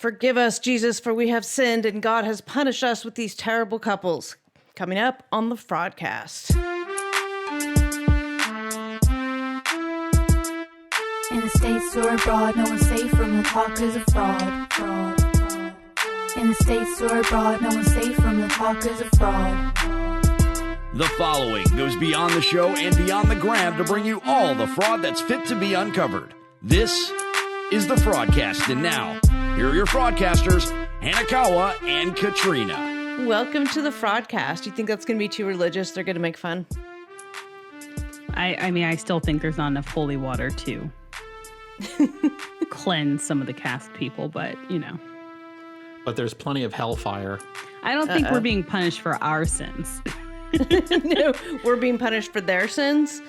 Forgive us, Jesus, for we have sinned, and God has punished us with these terrible couples. Coming up on the Fraudcast. In the States or abroad, no one's safe from the talkers of fraud. In the States or abroad, no one's safe from the talkers of fraud. The following goes beyond the show and beyond the gram to bring you all the fraud that's fit to be uncovered. This is the Fraudcast, and now, here are your fraudcasters, Hanakawa and Katrina. Welcome to the Fraudcast. You think that's going to be too religious? They're going to make fun? I mean, I still think there's not enough holy water to cleanse some of the cast people, but, you know. But there's plenty of hellfire. I don't think we're being punished for our sins. No, we're being punished for their sins?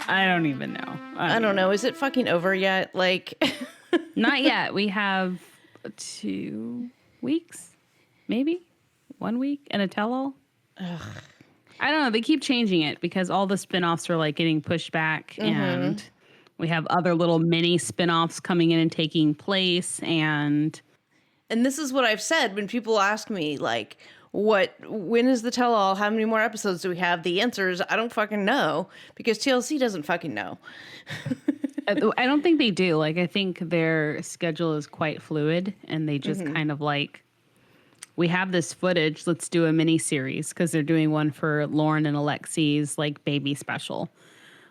I don't even know. I don't know. Is it fucking over yet? Like, not yet. We have 2 weeks, maybe 1 week, and a tell-all. I don't know. They keep changing it because all the spinoffs are like getting pushed back, and we have other little mini spinoffs coming in and taking place. And this is what I've said when people ask me, like, when is the tell-all? How many more episodes do we have? The answer is, I don't fucking know, because TLC doesn't fucking know. I don't think they do. Like, I think their schedule is quite fluid, and they just kind of like, we have this footage, let's do a mini series, because they're doing one for Lauren and Alexi's like baby special,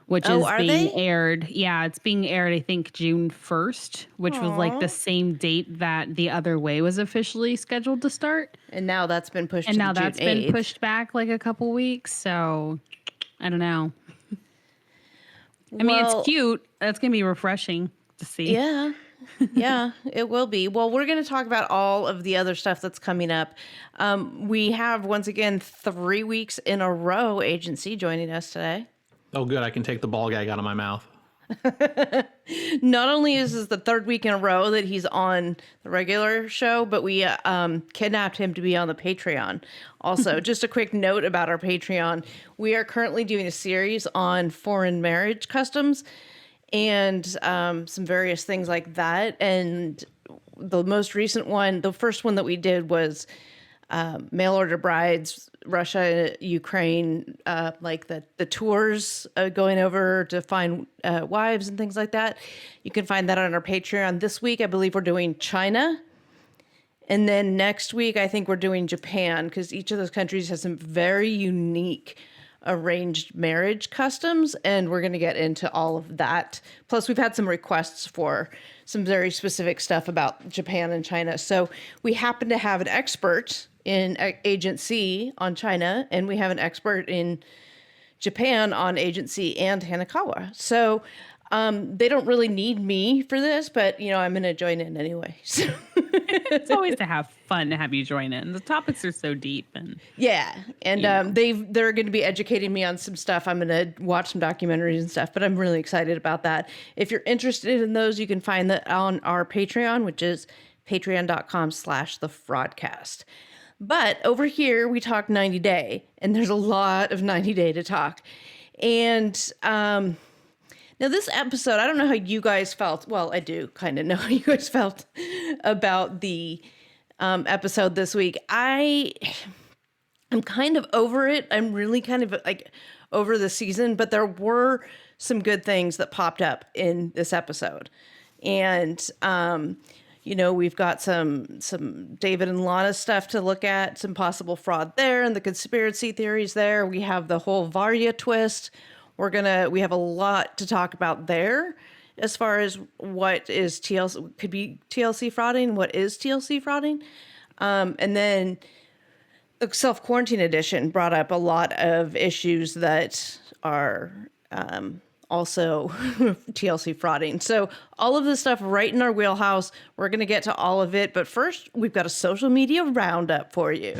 which is being aired. Yeah, it's being aired, I think, June 1st, which was like the same date that The Other Way was officially scheduled to start. And now that's been pushed and to now June that's 8th. been pushed back like a couple weeks. So I don't know. I mean, it's cute. That's going to be refreshing to see. Yeah. Yeah, it will be. Well, we're going to talk about all of the other stuff that's coming up. We have, once again, 3 weeks in a row agency joining us today. Oh, good. I can take the ball gag out of my mouth. Not only is this the 3rd week in a row that he's on the regular show, but we kidnapped him to be on the Patreon. Also, just a quick note about our Patreon. We are currently doing a series on foreign marriage customs and some various things like that. And the most recent one, the first one that we did was mail order brides, Russia, Ukraine, like the tours going over to find wives and things like that. You can find that on our Patreon. This week, I believe we're doing China. And then next week, I think we're doing Japan, because each of those countries has some very unique arranged marriage customs, and we're going to get into all of that. Plus, we've had some requests for some very specific stuff about Japan and China. So we happen to have an expert in Agent C on China, and we have an expert in Japan on Agent C and Hanakawa. So they don't really need me for this, but, you know, I'm going to join in anyway. So. It's always to have fun to have you join in. The topics are so deep. And yeah. And they're going to be educating me on some stuff. I'm going to watch some documentaries and stuff, but I'm really excited about that. If you're interested in those, you can find that on our Patreon, which is patreon.com/thefraudcast. But over here, we talk 90 Day, and there's a lot of 90 Day to talk. And now this episode, I don't know how you guys felt. Well, I do kind of know how you guys felt about the episode this week. I'm kind of over it. I'm really kind of like over the season, but there were some good things that popped up in this episode. And, you know, we've got some David and Lana stuff to look at, some possible fraud there, and the conspiracy theories there. We have the whole Varya twist. We have a lot to talk about there as far as what is TLC, could be TLC frauding, what is TLC frauding. And then the self-quarantine edition brought up a lot of issues that are also TLC frauding. So all of this stuff right in our wheelhouse. We're going to get to all of it. But first, we've got a social media roundup for you.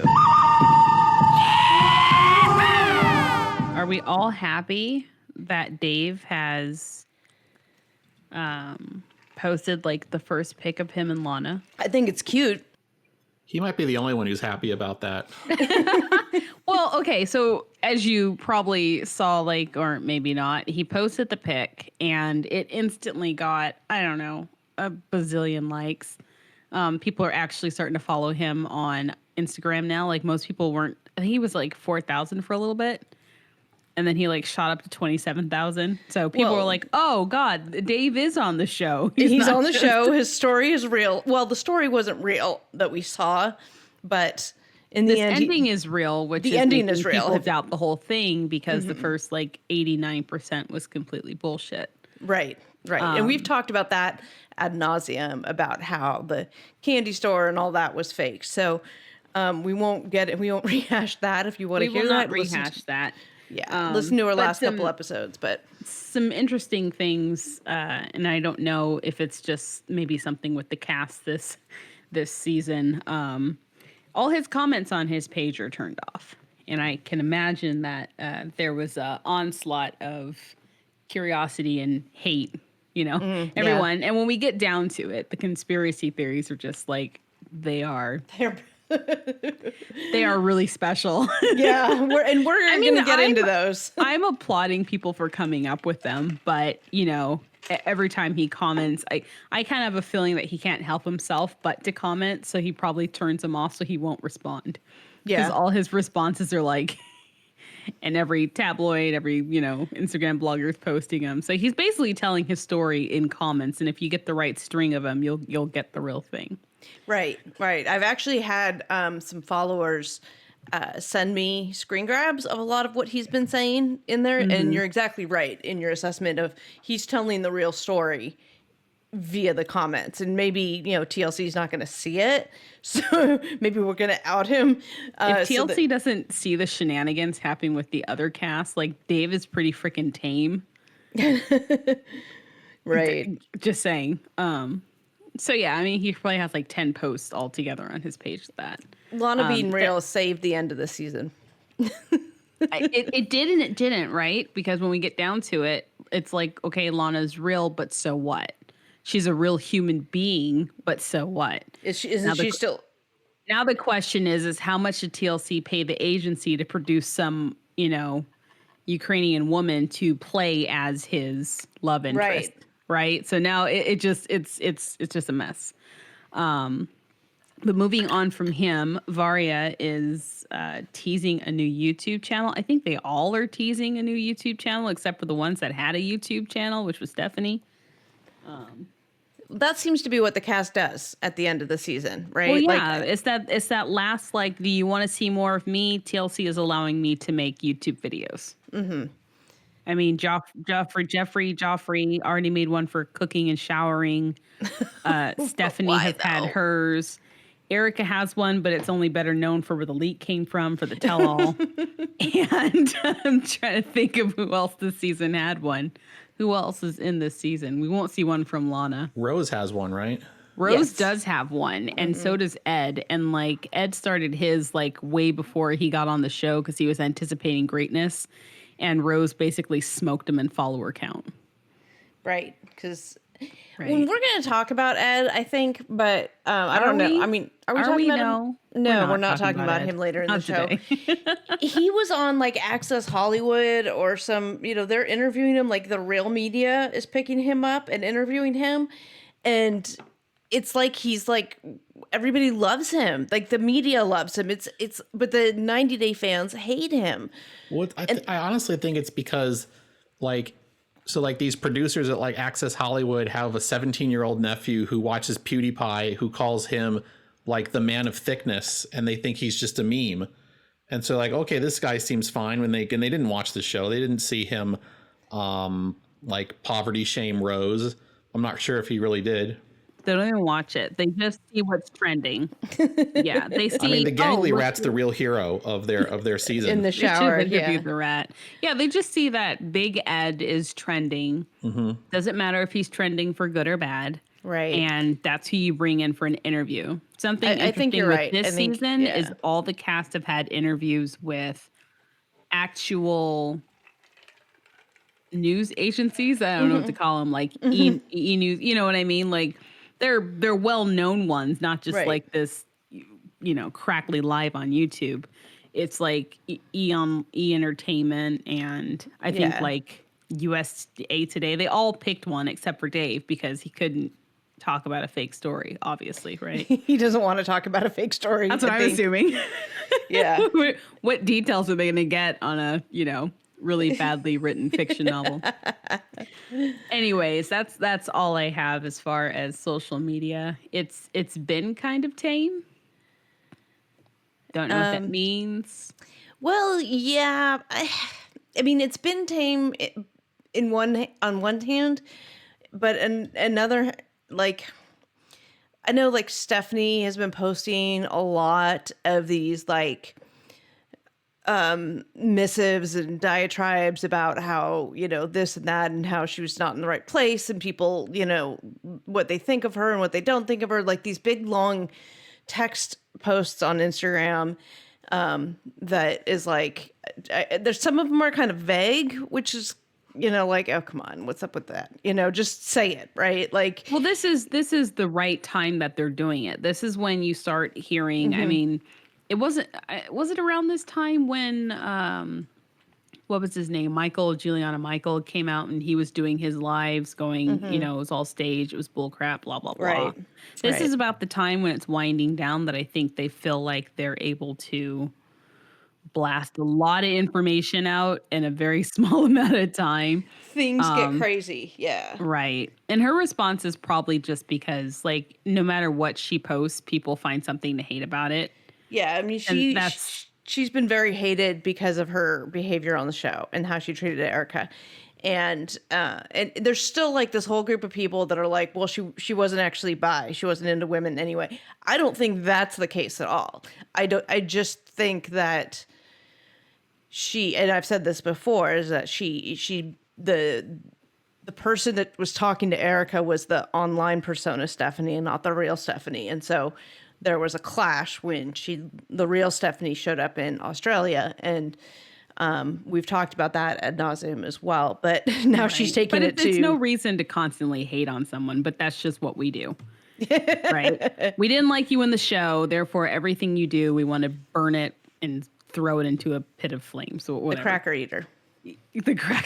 are we all happy that Dave has posted like the first pic of him and Lana? I think it's cute. He might be the only one who's happy about that. Well, okay, so as you probably saw, like, or maybe not, he posted the pic and it instantly got, I don't know, a bazillion likes. People are actually starting to follow him on Instagram now. Like most people weren't. I think he was like 4,000 for a little bit. And then he like shot up to 27,000. So people were like, "Oh God, Dave is on the show. He's on the show. His story is real." Well, the story wasn't real that we saw, but in the end, ending is real. Which the ending is real. People doubt the whole thing because the first like 89% was completely bullshit. Right. And we've talked about that ad nauseum about how the candy store and all that was fake. So we won't rehash that. If you want to hear that, rehash that. Yeah, listen to our last couple episodes, but some interesting things, and I don't know if it's just maybe something with the cast this season. All his comments on his page are turned off, and I can imagine that there was an onslaught of curiosity and hate, everyone. Yeah. And when we get down to it, the conspiracy theories are just like they are really special. Yeah, we're going to get into those. I'm applauding people for coming up with them, but every time he comments, I kind of have a feeling that he can't help himself but to comment, so he probably turns them off so he won't respond. Yeah, because all his responses are like, and every tabloid, every Instagram blogger is posting them. So he's basically telling his story in comments, and if you get the right string of them, you'll get the real thing. Right. I've actually had some followers send me screen grabs of a lot of what he's been saying in there. And you're exactly right in your assessment of he's telling the real story via the comments. And maybe, TLC is not going to see it. So maybe we're going to out him. If TLC doesn't see the shenanigans happening with the other cast, like Dave is pretty freaking tame. Right. Just saying. So yeah, I mean, he probably has like 10 posts all together on his page. That Lana being real saved the end of the season. It did and it didn't, right? Because when we get down to it, it's like, okay, Lana's real, but so what? She's a real human being, but so what? Isn't she still? Now the question is how much did TLC pay the agency to produce some, Ukrainian woman to play as his love interest? Right. So now it's just a mess. But moving on from him, Varya is teasing a new YouTube channel. I think they all are teasing a new YouTube channel, except for the ones that had a YouTube channel, which was Stephanie. That seems to be what the cast does at the end of the season, right? Well, yeah, it's that last, like, do you want to see more of me? TLC is allowing me to make YouTube videos. Mm-hmm. I mean, Joffrey already made one for cooking and showering. Stephanie has had hers. Erica has one, but it's only better known for where the leak came from for the tell-all. And I'm trying to think of who else this season had one. Who else is in this season? We won't see one from Lana. Rose has one, right? Rose does have one, and so does Ed. And like Ed started his like way before he got on the show because he was anticipating greatness. And Rose basically smoked him in follower count. Right, because we're going to talk about Ed, I think, but I don't know. I mean, are we talking about him? No, we're not talking about him later in the show. He was on like Access Hollywood or some, they're interviewing him, like the real media is picking him up and interviewing him. And it's like he's like, everybody loves him. Like the media loves him. But the 90 Day fans hate him. Well, I honestly think it's because these producers at like Access Hollywood have a 17-year-old nephew who watches PewDiePie, who calls him like the man of thickness, and they think he's just a meme. And so like, okay, this guy seems fine when they didn't watch the show. They didn't see him like poverty shame Rose. I'm not sure if he really did. They don't even watch it. They just see what's trending. Yeah, they see. I mean, the gangly rat's the real hero of their season. In the shower, the rat. Yeah, they just see that Big Ed is trending. Mm-hmm. Doesn't matter if he's trending for good or bad. Right. And that's who you bring in for an interview. Something interesting I think you're with right. this season is all the cast have had interviews with actual news agencies. I don't know what to call them, like E News. You know what I mean? Like they're well-known ones, not just like this, crackly live on YouTube. It's like E Entertainment, and I think like USA Today. They all picked one except for Dave because he couldn't talk about a fake story, obviously, right? He doesn't want to talk about a fake story. That's what I'm assuming. Yeah. What details are they going to get on a, really badly written fiction novel? Anyways, that's all I have as far as social media. It's been kind of tame. Don't know what that means. Well, yeah. I mean, it's been tame on one hand, but another, like, I know, like, Stephanie has been posting a lot of these, like, missives and diatribes about how, this and that, and how she was not in the right place, and people, what they think of her and what they don't think of her, like these big long text posts on Instagram, that is like, there's some of them are kind of vague, which is, like, oh, come on, what's up with that? Just say it, right? Like, well, this is the right time that they're doing it. This is when you start hearing, I mean, was it around this time when, what was his name? Giuliano Michael came out and he was doing his lives going, it was all staged. It was bull crap, blah, blah, blah. Right. This is about the time when it's winding down that I think they feel like they're able to blast a lot of information out in a very small amount of time. Things get crazy. Yeah. Right. And her response is probably just because, like, no matter what she posts, people find something to hate about it. Yeah. I mean, she's been very hated because of her behavior on the show and how she treated Erica. And there's still, like, this whole group of people that are like, well, she wasn't actually bi. She wasn't into women anyway. I don't think that's the case at all. I just think that she, and I've said this before, is that the person that was talking to Erica was the online persona Stephanie and not the real Stephanie. And so there was a clash when the real Stephanie showed up in Australia, and we've talked about that ad nauseum as well. But now she's taking it to... It's no reason to constantly hate on someone, but that's just what we do. Right? We didn't like you in the show, therefore everything you do, we want to burn it and throw it into a pit of flames. So whatever. The cracker eater.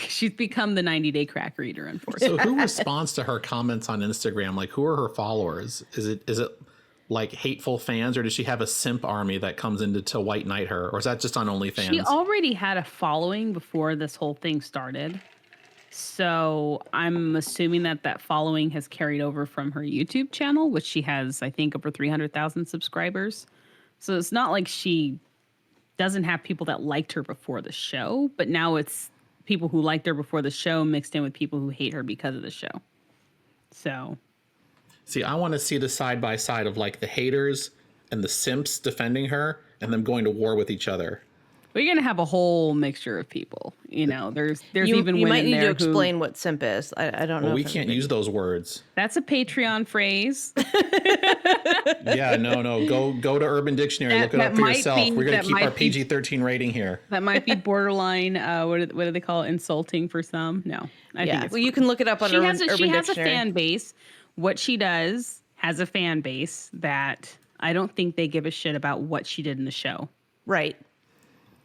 She's become the 90-day cracker eater, unfortunately. So who responds to her comments on Instagram? Like, who are her followers? Is it like hateful fans, or does she have a simp army that comes in to white knight her, or is that just on OnlyFans? She already had a following before this whole thing started. So I'm assuming that following has carried over from her YouTube channel, which she has, I think, over 300,000 subscribers. So it's not like she doesn't have people that liked her before the show, but now it's people who liked her before the show mixed in with people who hate her because of the show. So, see, I want to see the side by side of, like, the haters and the simps defending her and them going to war with each other. We're going to have a whole mixture of people. There's even women. You might need to explain what simp is. I don't know. Well, we can't use those words. That's a Patreon phrase. Yeah, no. Go to Urban Dictionary. Look it up for yourself. We're going to keep our PG-13 rating here. That might be borderline. What do they call it? Insulting for some? No. I think it's you can look it up on Urban Dictionary. She has a fan base. What she does has a fan base that I don't think they give a shit about what she did in the show. Right.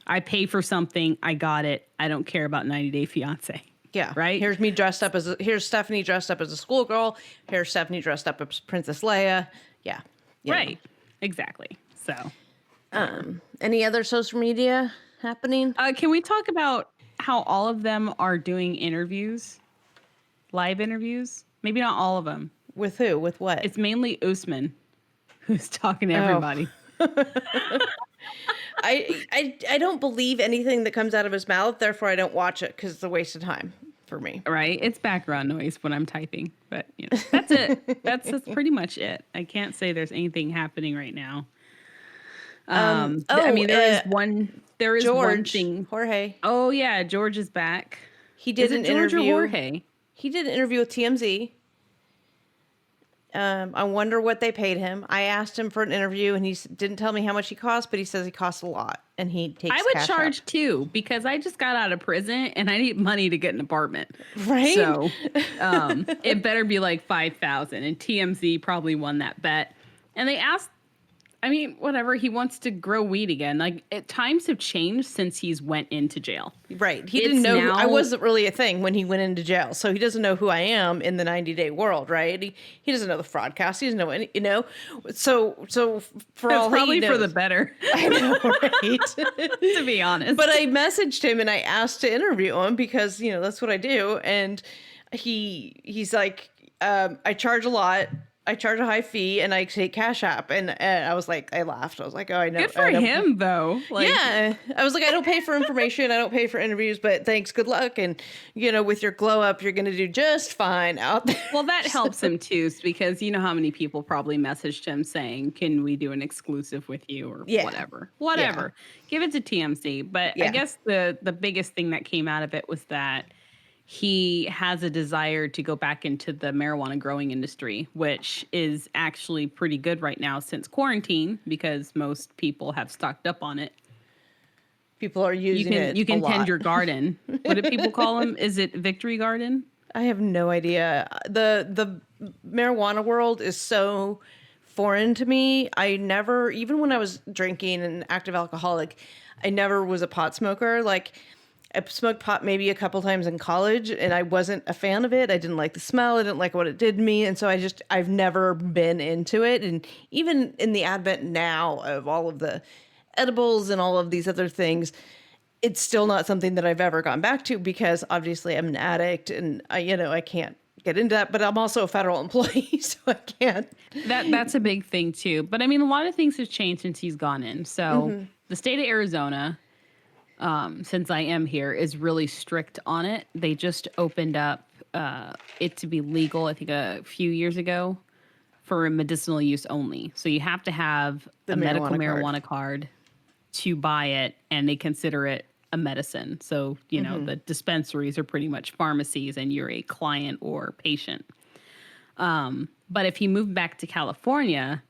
I pay for something. I got it. I don't care about 90 Day Fiance. Yeah. Right. Here's Stephanie dressed up as a schoolgirl. Here's Stephanie dressed up as Princess Leia. Yeah. Right. Exactly. So, any other social media happening? Can we talk about how all of them are doing interviews, live interviews? Maybe not all of them. With who? With what? It's mainly Usman who's talking to everybody. I don't believe anything that comes out of his mouth, therefore I don't watch it because it's a waste of time for me. Right? It's background noise when I'm typing, but that's it. That's pretty much it. I can't say there's anything happening right now. I mean, there is George, one thing. Jorge. Oh yeah, George is back. He did an interview. Or Jorge? He did an interview with TMZ. I wonder what they paid him. I asked him for an interview, and he didn't tell me how much he cost, but he says he costs a lot, and he takes. I would cash charge out. too, because I just got out of prison and I need money to get an apartment. Right. So, it better be like $5,000, and TMZ probably won that bet. And they asked I mean, whatever. He wants to grow weed again. Like, times have changed since he's went into jail. Right. He didn't know I wasn't really a thing when he went into jail. So he doesn't know who I am in the 90-day world, right? He doesn't know the Fraudcast. He doesn't know any, So for all probably he knows, for the better. I know, right? To be honest. But I messaged him and I asked to interview him because, that's what I do. And he's like, I charge a lot. I charge a high fee and I take Cash App. And I was like, I laughed. I was like, oh, I know. Good for him, though. Like, yeah. I was like, I don't pay for information. I don't pay for interviews, but thanks. Good luck. And, with your glow up, you're going to do just fine out there. Well, that helps him, too, because you know how many people probably messaged him saying, can we do an exclusive with you or whatever. Whatever. Yeah. Give it to TMZ. But I guess the biggest thing that came out of it was that he has a desire to go back into the marijuana growing industry, which is actually pretty good right now since quarantine because most people have stocked up on it. People are using it. You can tend your garden. What do people call them? Is it Victory Garden? I have no idea. The marijuana world is so foreign to me. I never, even when I was drinking and active alcoholic, I never was a pot smoker. Like, I smoked pot maybe a couple times in college and I wasn't a fan of it. I didn't like the smell. I didn't like what it did to me. And so I've never been into it. And even in the advent now of all of the edibles and all of these other things, it's still not something that I've ever gone back to because obviously I'm an addict and I can't get into that, but I'm also a federal employee, so I can't. That's a big thing too. But I mean, a lot of things have changed since he's gone in. So the state of Arizona, since I am here, is really strict on it. They just opened up it to be legal, I think a few years ago, for medicinal use only. So you have to have a medical marijuana card to buy it, and they consider it a medicine. So, the dispensaries are pretty much pharmacies, and you're a client or patient. But if he moved back to California,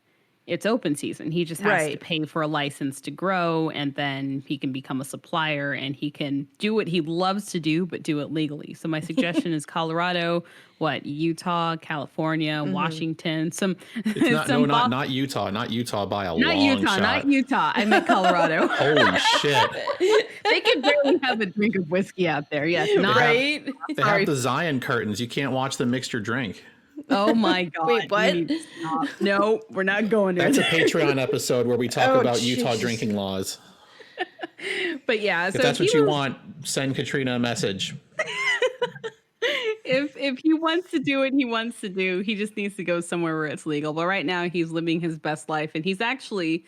it's open season. He just has to pay for a license to grow, and then he can become a supplier and he can do what he loves to do, but do it legally. So my suggestion is Colorado, Utah, California, Washington, not Utah, not Utah by a long shot. Not Utah. I meant Colorado. Holy shit. They could barely have a drink of whiskey out there. Yes. Right. They have the Zion curtains. You can't watch them mix your drink. Oh my God. Wait, what? No, we're not going there. That's a Patreon episode where we talk about Utah drinking laws. But yeah, if that's what you want, send Katrina a message. If he wants to do what he wants to do, he just needs to go somewhere where it's legal. But right now he's living his best life, and he's actually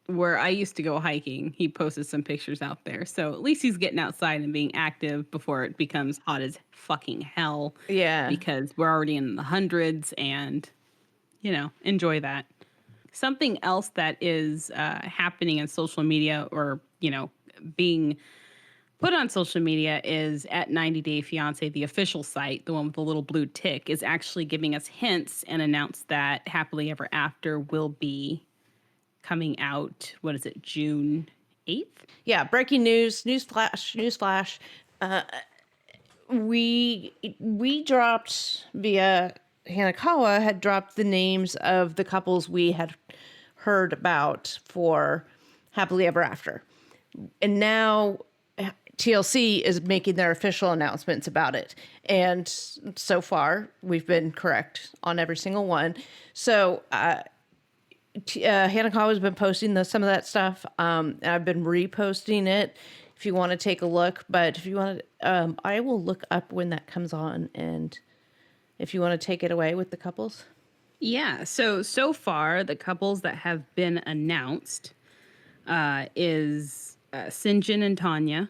where I used to go hiking. He posted some pictures out there. So at least he's getting outside and being active before it becomes hot as fucking hell. Yeah. Because we're already in the hundreds, and, enjoy that. Something else that is happening in social media or, being put on social media is at 90 Day Fiance, the official site, the one with the little blue tick, is actually giving us hints and announced that Happily Ever After will be coming out, June 8th? Yeah, breaking news, newsflash. We dropped via Hanakawa had dropped the names of the couples we had heard about for Happily Ever After. And now TLC is making their official announcements about it. And so far, we've been correct on every single one. So, Hanakawa has been posting some of that stuff. And I've been reposting it if you want to take a look. But if you want to, I will look up when that comes on. And if you want to take it away with the couples. Yeah. So far, the couples that have been announced is Sinjin and Tanya.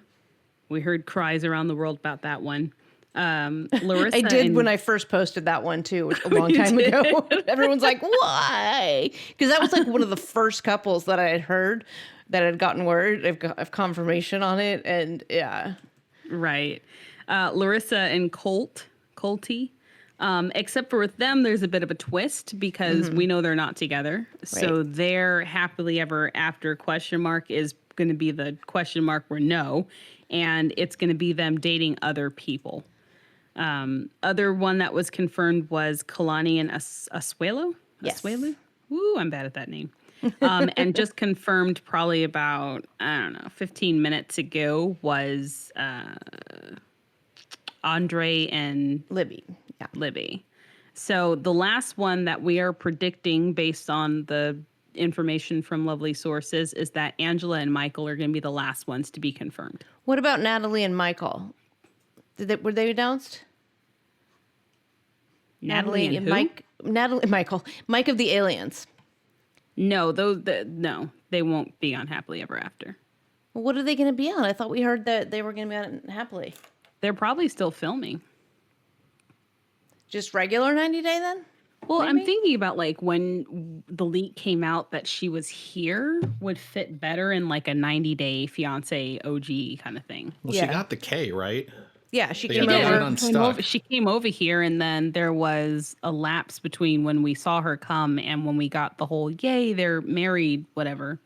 We heard cries around the world about that one. Larissa, I did when I first posted that one too, a long time ago. Everyone's like, "Why?" Because that was like one of the first couples that I had heard that had gotten word of confirmation on it, and yeah, right. Larissa and Colty. Except for with them, there's a bit of a twist because we know they're not together. Right. So their Happily Ever After question mark is going to be the question mark where no, and it's going to be them dating other people. Other one that was confirmed was Kalani and Asuelo. Yes. Asuelu? Woo, I'm bad at that name. And just confirmed probably about, 15 minutes ago was Andre and Libby. Yeah. Libby. So the last one that we are predicting based on the information from lovely sources is that Angela and Michael are going to be the last ones to be confirmed. What about Natalie and Michael? Were they announced? Natalie and Michael. Mike of the Aliens. No, no, they won't be on Happily Ever After. Well, what are they going to be on? I thought we heard that they were going to be on Happily. They're probably still filming. Just regular 90 Day then? Well, Maybe? I'm thinking about like when the leak came out that she was here would fit better in like a 90 Day Fiance OG kind of thing. Well, Yeah. she got the K, right? Yeah, she They came got over. it unstuck. She came over here, and then there was a lapse between when we saw her come and when we got the whole "yay, they're married" whatever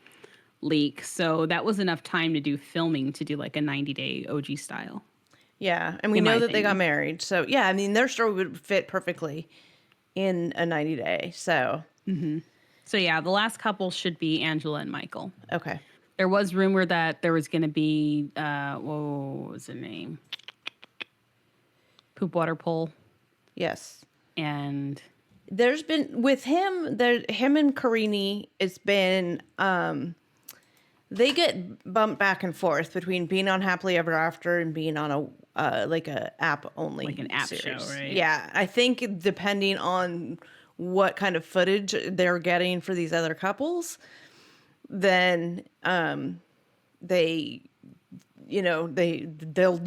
leak. So that was enough time to do filming to do like a 90-day OG style. Yeah, and we in know my that they got opinion. married. So, yeah, I mean, their story would fit perfectly in a 90 Day. So, So yeah, the last couple should be Angela and Michael. okay. There was rumor that there was going to be what was her name? Poop Water Pole. Yes. And There's been, with him and Karini, it's been, they get bumped back and forth between being on Happily Ever After and being on like a app only. Like an app series. show, right? Yeah. I think depending on what kind of footage they're getting for these other couples, then they'll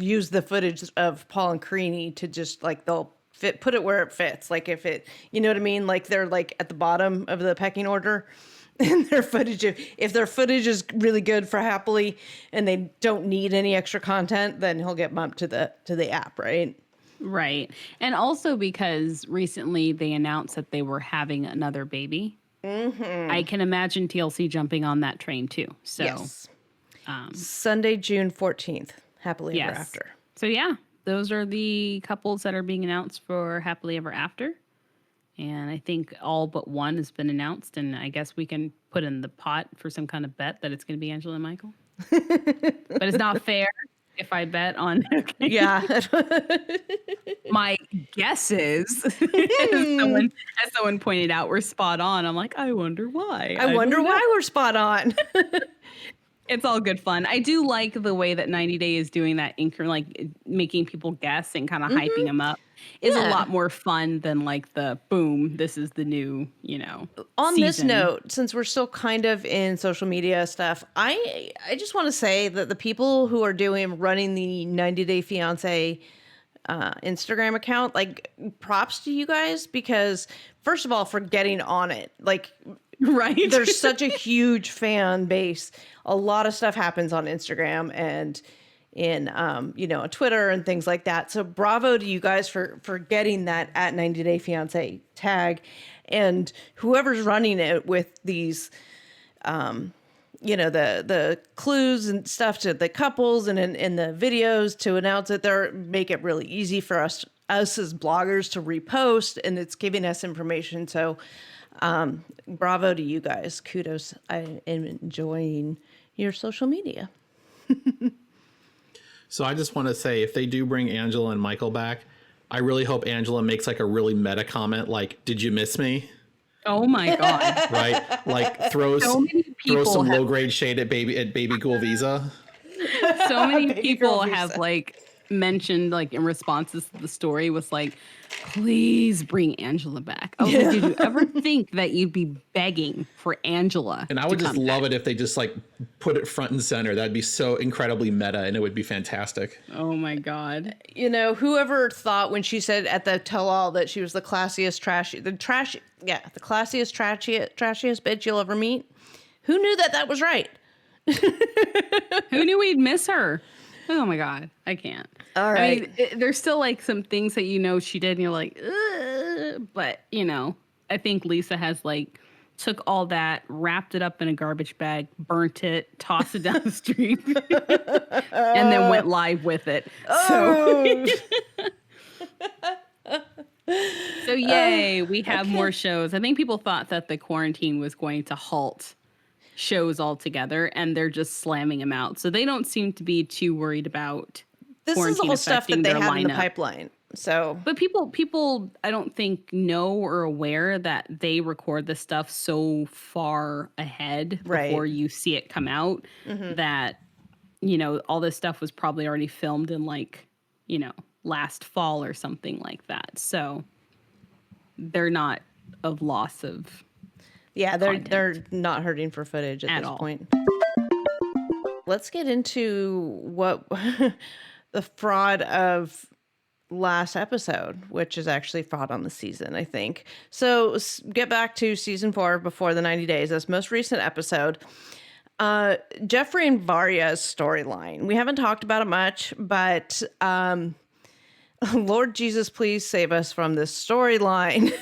use the footage of Paul and Karini to just like they'll put it where it fits. Like if it, you know what I mean? Like they're like at the bottom of the pecking order, and their footage. If their footage is really good for Happily, and they don't need any extra content, then he'll get bumped to the app, right? right. And also because recently they announced that they were having another baby. Mm-hmm. I can imagine TLC jumping on that train too. So Yes. Sunday, June 14th. Happily Ever yes. After. So yeah, those are the couples that are being announced for Happily Ever After. And I think all but one has been announced. And I guess we can put in the pot for some kind of bet that it's going to be Angela and Michael. But it's not fair if I bet on. Okay. Yeah. My guesses, as someone pointed out, were spot on. I'm like, I wonder why. I wonder don't know. why we're spot on. It's all good fun. I do like the way that 90 Day is doing that, like making people guess and kind of hyping them up. Is a Yeah. lot more fun than like the boom. This is the new, On this season. note, since we're still kind of in social media stuff, I just want to say that the people who are running the 90 Day Fiance Instagram account, like props to you guys, because first of all, for getting on it, like right? there's such a huge fan base. A lot of stuff happens on Instagram and in Twitter and things like that. So bravo to you guys for getting that at 90 Day Fiance tag, and whoever's running it with these the clues and stuff to the couples and in the videos to announce it. They make it really easy for us as bloggers to repost, and it's giving us information. So bravo to you guys. Kudos. I am enjoying your social media. So I just want to say, if they do bring Angela and Michael back, I really hope Angela makes like a really meta comment, like, "Did you miss me?" Oh my god! Right? Like throws So many people some have- low grade shade at baby Ghoul Visa. So many people girl have visa. like mentioned, like in responses to the story, was like, please bring Angela back. I was like, did you ever think that you'd be begging for Angela? And I would just love it if they just like put it front and center. That'd be so incredibly meta, and it would be fantastic. Oh my god! Whoever thought when she said at the tell-all that she was the classiest trashiest bitch you'll ever meet, who knew that was right? Who knew we'd miss her? Oh my god, I can't. All right. I mean, there's still like some things that she did, and you're like, ugh. But I think Lisa has like took all that, wrapped it up in a garbage bag, burnt it, tossed it down the street, and then went live with it. So So yay, we have more shows. I think people thought that the quarantine was going to halt shows altogether, and they're just slamming them out. So they don't seem to be too worried about This is quarantine all stuff that affecting they their have in the lineup. pipeline. So, But people, I don't think know or are aware that they record this stuff so far ahead before Right. you see it come out that, all this stuff was probably already filmed in last fall or something like that. So they're not of loss of yeah, they're content. not hurting for footage at At this all. point. Let's get into what the fraud of last episode, which is actually fraud on the season, I think. So get back to season 4 before the 90 days, this most recent episode. Jeffrey and Varya's storyline. We haven't talked about it much, but Lord Jesus, please save us from this storyline.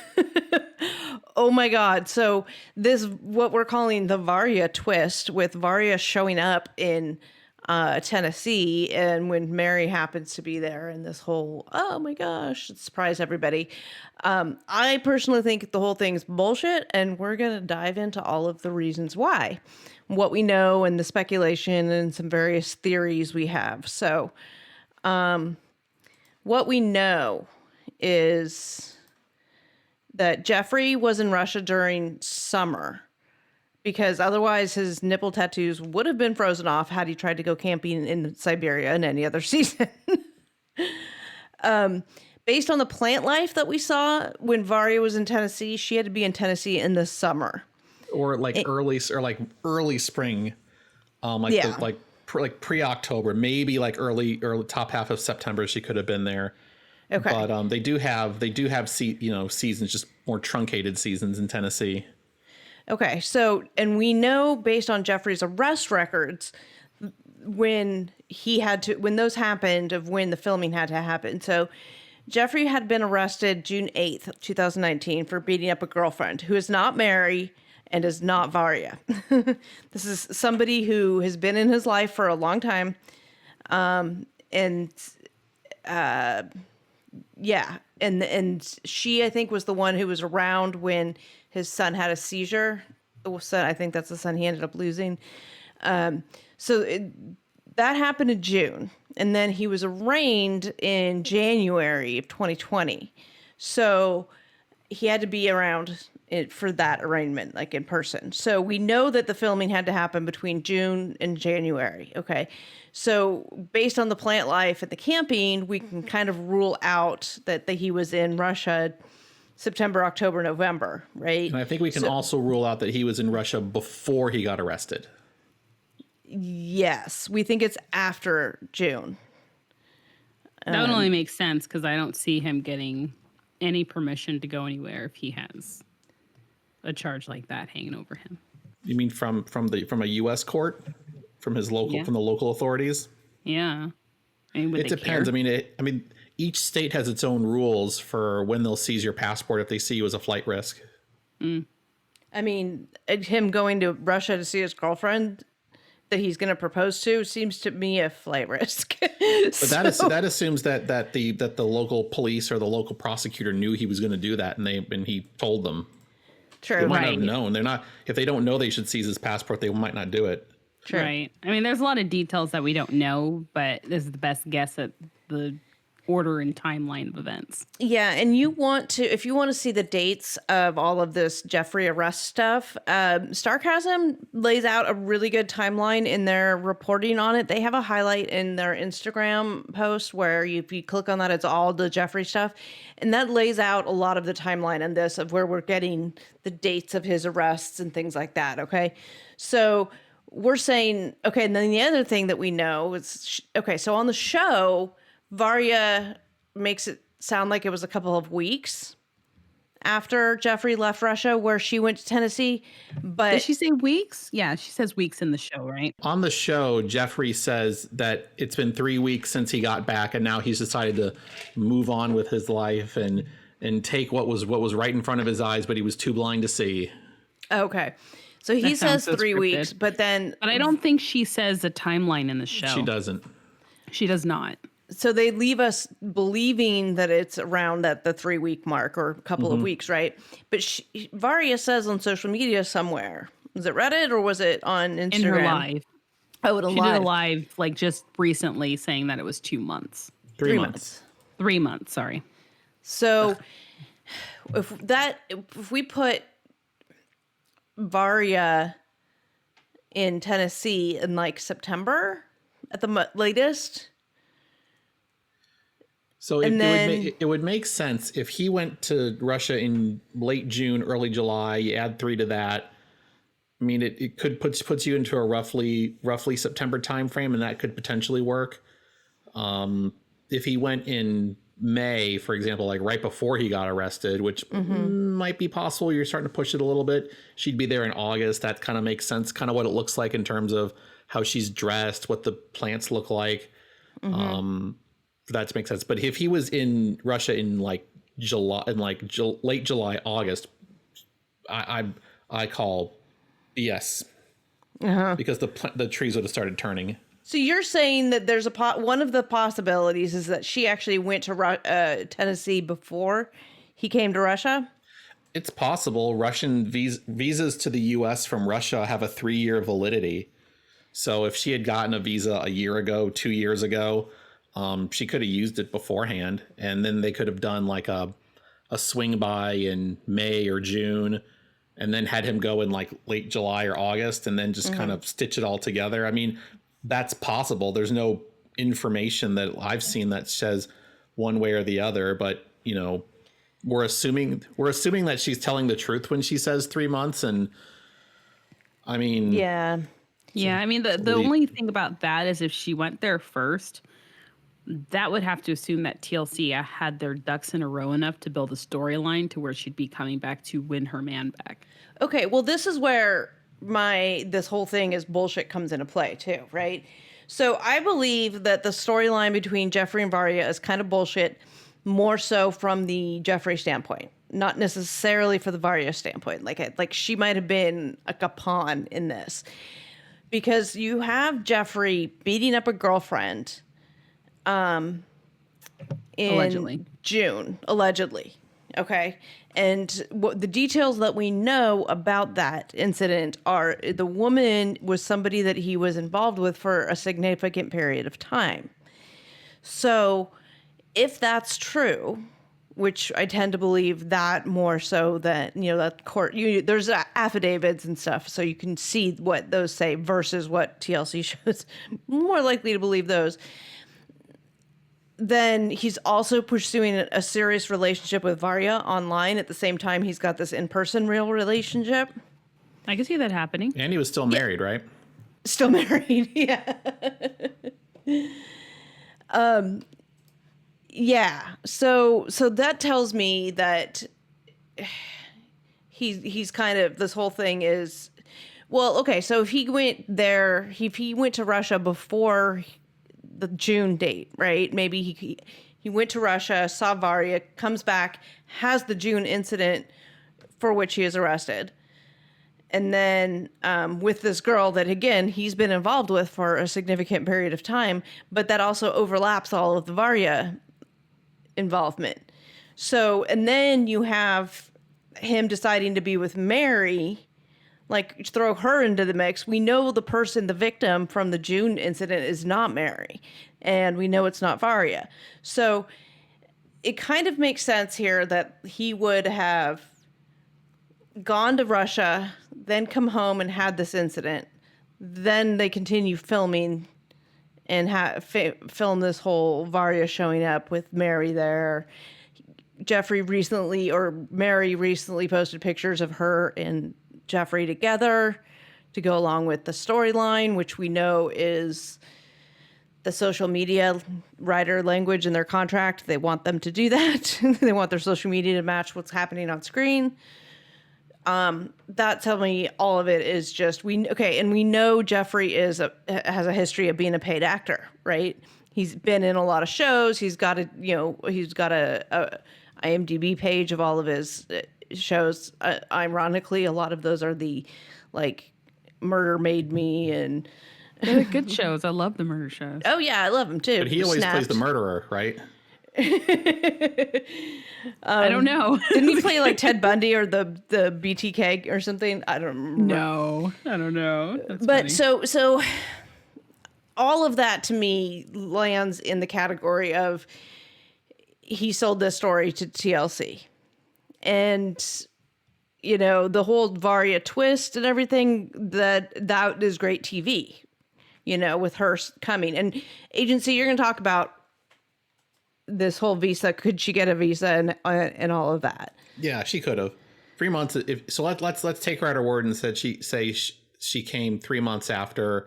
Oh my God. So this, what we're calling the Varya twist, with Varya showing up in Tennessee, and when Mary happens to be there, and this whole, oh my gosh, surprise everybody. I personally think the whole thing's bullshit, and we're going to dive into all of the reasons why, what we know, and the speculation, and some various theories we have. So what we know is that Jeffrey was in Russia during summer, because otherwise his nipple tattoos would have been frozen off had he tried to go camping in Siberia in any other season. Based on the plant life that we saw when Varya was in Tennessee, she had to be in Tennessee in the summer. Or early spring, pre-October, maybe like early top half of September. She could have been there. Okay. But they do have seasons, just more truncated seasons in Tennessee. Okay. So, and we know based on Jeffrey's arrest records, when those happened, of when the filming had to happen. So Jeffrey had been arrested June 8th, 2019 for beating up a girlfriend who is not Mary and is not Varya. This is somebody who has been in his life for a long time. And she, I think, was the one who was around when his son had a seizure. I think that's the son he ended up losing. That happened in June, and then he was arraigned in January of 2020. So he had to be around for that arraignment, like in person. So we know that the filming had to happen between June and January. Okay. So based on the plant life and the camping, we can kind of rule out that he was in Russia September, October, November, right? And I think we can also rule out that he was in Russia before he got arrested. Yes, we think it's after June. That would only make sense because I don't see him getting any permission to go anywhere if he has a charge like that hanging over him. You mean from a U.S. court, from the local authorities? Yeah, It depends. Care? I mean, each state has its own rules for when they'll seize your passport if they see you as a flight risk. I mean, him going to Russia to see his girlfriend that he's going to propose to seems to me a flight risk. But that assumes that the local police or the local prosecutor knew he was going to do that, and he told them. True. They might not have known. They're not. If they don't know they should seize his passport, they might not do it. True. Right. I mean, there's a lot of details that we don't know, but this is the best guess at the order and timeline of events. Yeah, and if you want to see the dates of all of this Jeffrey arrest stuff, Sarcasm lays out a really good timeline in their reporting on it. They have a highlight in their Instagram post where if you click on that, it's all the Jeffrey stuff. And that lays out a lot of the timeline on this, of where we're getting the dates of his arrests and things like that, okay? So we're saying, okay, and then the other thing that we know is, okay, so on the show, Varya makes it sound like it was a couple of weeks after Jeffrey left Russia where she went to Tennessee. But did she say weeks? Yeah, she says weeks in the show, right? On the show, Jeffrey says that it's been 3 weeks since he got back, and now he's decided to move on with his life and take what was right in front of his eyes, but he was too blind to see. Okay. So he says 3 weeks, but I don't think she says a timeline in the show. She doesn't. She does not. so they leave us believing that it's around at the 3-week mark or a couple of weeks, right? But Varya says on social media somewhere, was it Reddit or was it on Instagram? In her live. Oh, in a She live. did a live like just recently saying that it was 2 months. 3 months. 3 months, sorry. So if we put Varya in Tennessee in like September at the latest. So it would make sense if he went to Russia in late June, early July. You add 3 to that. I mean, it could puts you into a roughly September timeframe, and that could potentially work. If he went in May, for example, like right before he got arrested, which might be possible, you're starting to push it a little bit. She'd be there in August. That kind of makes sense. Kind of what it looks like in terms of how she's dressed, what the plants look like. That makes sense. But if he was in Russia in like July, in like late July, August, I call BS because the trees would have started turning. So you're saying that there's one of the possibilities is that she actually went to Tennessee before he came to Russia? It's possible. Russian visas to the U.S. from Russia have a 3-year validity. So if she had gotten a visa a year ago, 2 years ago, she could have used it beforehand, and then they could have done like a swing by in May or June, and then had him go in like late July or August, and then just kind of stitch it all together. I mean, that's possible. There's no information that I've seen that says one way or the other, but you know, we're assuming that she's telling the truth when she says 3 months, and I mean, yeah. I mean, the only thing about that is if she went there first, that would have to assume that TLC had their ducks in a row enough to build a storyline to where she'd be coming back to win her man back. Okay, well, this is where this whole thing is bullshit comes into play too, right? So I believe that the storyline between Jeffrey and Varya is kind of bullshit, more so from the Jeffrey standpoint, not necessarily for the Varya standpoint. Like she might have been like a pawn in this, because you have Jeffrey beating up a girlfriend in Allegedly. June, allegedly. Okay. And the details that we know about that incident are the woman was somebody that he was involved with for a significant period of time. So if that's true, which I tend to believe that more so than, that court, there's affidavits and stuff, so you can see what those say versus what TLC shows. More likely to believe those. Then he's also pursuing a serious relationship with Varya online at the same time he's got this in-person real relationship. I can see that happening. and he was still married, right? Still married, yeah. Yeah. So that tells me that he's kind of, this whole thing is, well, okay, so if he went there, if he went to Russia before the June date, right? Maybe he went to Russia, saw Varya, comes back, has the June incident for which he is arrested. And then with this girl that, again, he's been involved with for a significant period of time, but that also overlaps all of the Varya involvement. So, and then you have him deciding to be with Mary, like throw her into the mix. We know the victim from the June incident is not Mary, and we know it's not Varya. So it kind of makes sense here that he would have gone to Russia, then come home and had this incident. Then they continue filming and film this whole Varya showing up with Mary there. Mary recently posted pictures of her and Jeffrey together to go along with the storyline, which we know is the social media writer language in their contract. They want them to do that. They want their social media to match what's happening on screen. That tells me all of it is just and we know Jeffrey has a history of being a paid actor, right? He's been in a lot of shows. He's got a IMDb page of all of his shows. Ironically, a lot of those are the like Murder Made Me and They're good shows. I love the murder shows. Oh yeah, I love him too. But he always plays Snapped. the murderer, right? I don't know. Didn't he play like Ted Bundy or the BTK or something? I don't remember. No, I don't know. That's But funny. so all of that to me lands in the category of he sold this story to TLC. And the whole Varya twist and everything, that is great TV, with her coming. And Agency, you're going to talk about this whole visa. Could she get a visa and all of that? Yeah, she could have. 3 months. Let's take her at her word and said she came 3 months after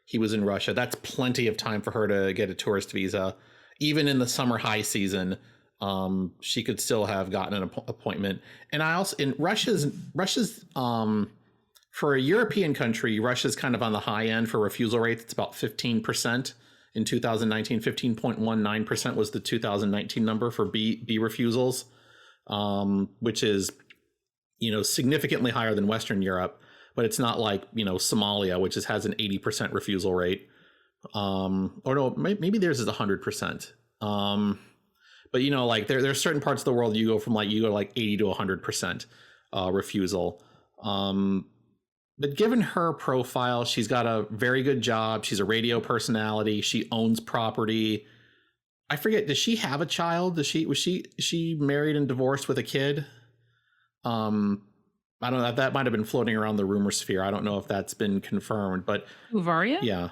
he was in Russia. That's plenty of time for her to get a tourist visa. Even in the summer high season, she could still have gotten an appointment. And I also, in Russia's for a European country, Russia's kind of on the high end for refusal rates. It's about 15% in 2019. 15.19% was the 2019 number for B refusals, which is, significantly higher than Western Europe. But it's not like, Somalia, which has an 80% refusal rate. Or no, maybe theirs is 100%. But like there's certain parts of the world you go to like 80 to 100% refusal. But given her profile, she's got a very good job. She's a radio personality. She owns property. I forget, does she have a child? Was she married and divorced with a kid? I don't know. That might have been floating around the rumor sphere. I don't know if that's been confirmed, but Varya? Yeah.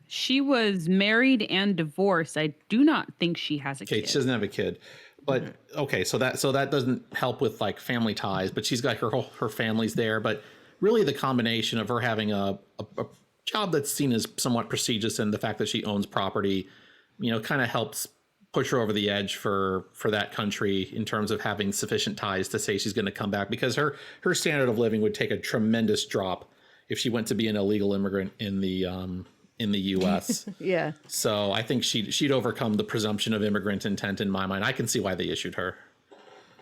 She was married and divorced. I do not think she has a kid. Okay, she doesn't have a kid. But okay, so that doesn't help with like family ties, but she's got her family's there. But really the combination of her having a job that's seen as somewhat prestigious and the fact that she owns property, kind of helps push her over the edge for that country in terms of having sufficient ties to say she's going to come back, because her standard of living would take a tremendous drop if she went to be an illegal immigrant in the U.S. Yeah. So I think she'd overcome the presumption of immigrant intent in my mind. I can see why they issued her.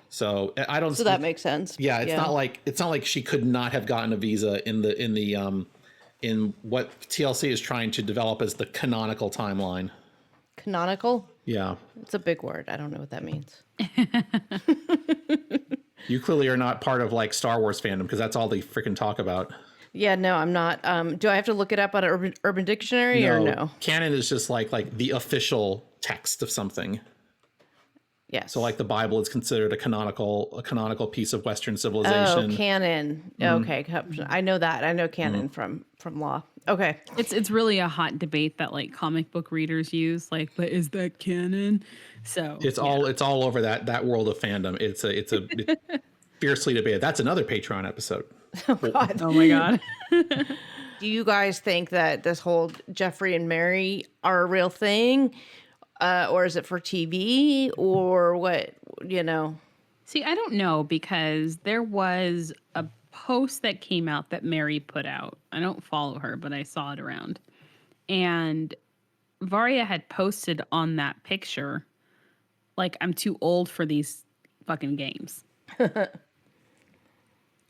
So I don't. So that makes sense. Yeah, it's not like she could not have gotten a visa in what TLC is trying to develop as the canonical timeline. Canonical? Yeah. It's a big word. I don't know what that means. You clearly are not part of like Star Wars fandom, because that's all they freaking talk about. Yeah, no, I'm not. Do I have to look it up on Urban Dictionary or no? Canon is just like the official text of something. Yes. So like the Bible is considered a canonical piece of Western civilization. Oh, canon. Okay, I know that. I know canon from law. Okay. It's really a hot debate that like comic book readers use. Like, but is that canon? So it's all over that world of fandom. It's fiercely debated. That's another Patreon episode. Oh God. Oh my God. Do you guys think that this whole Jeffrey and Mary are a real thing? Or is it for TV or what, See, I don't know, because there was a post that came out that Mary put out. I don't follow her, but I saw it around. And Varya had posted on that picture, like, I'm too old for these fucking games.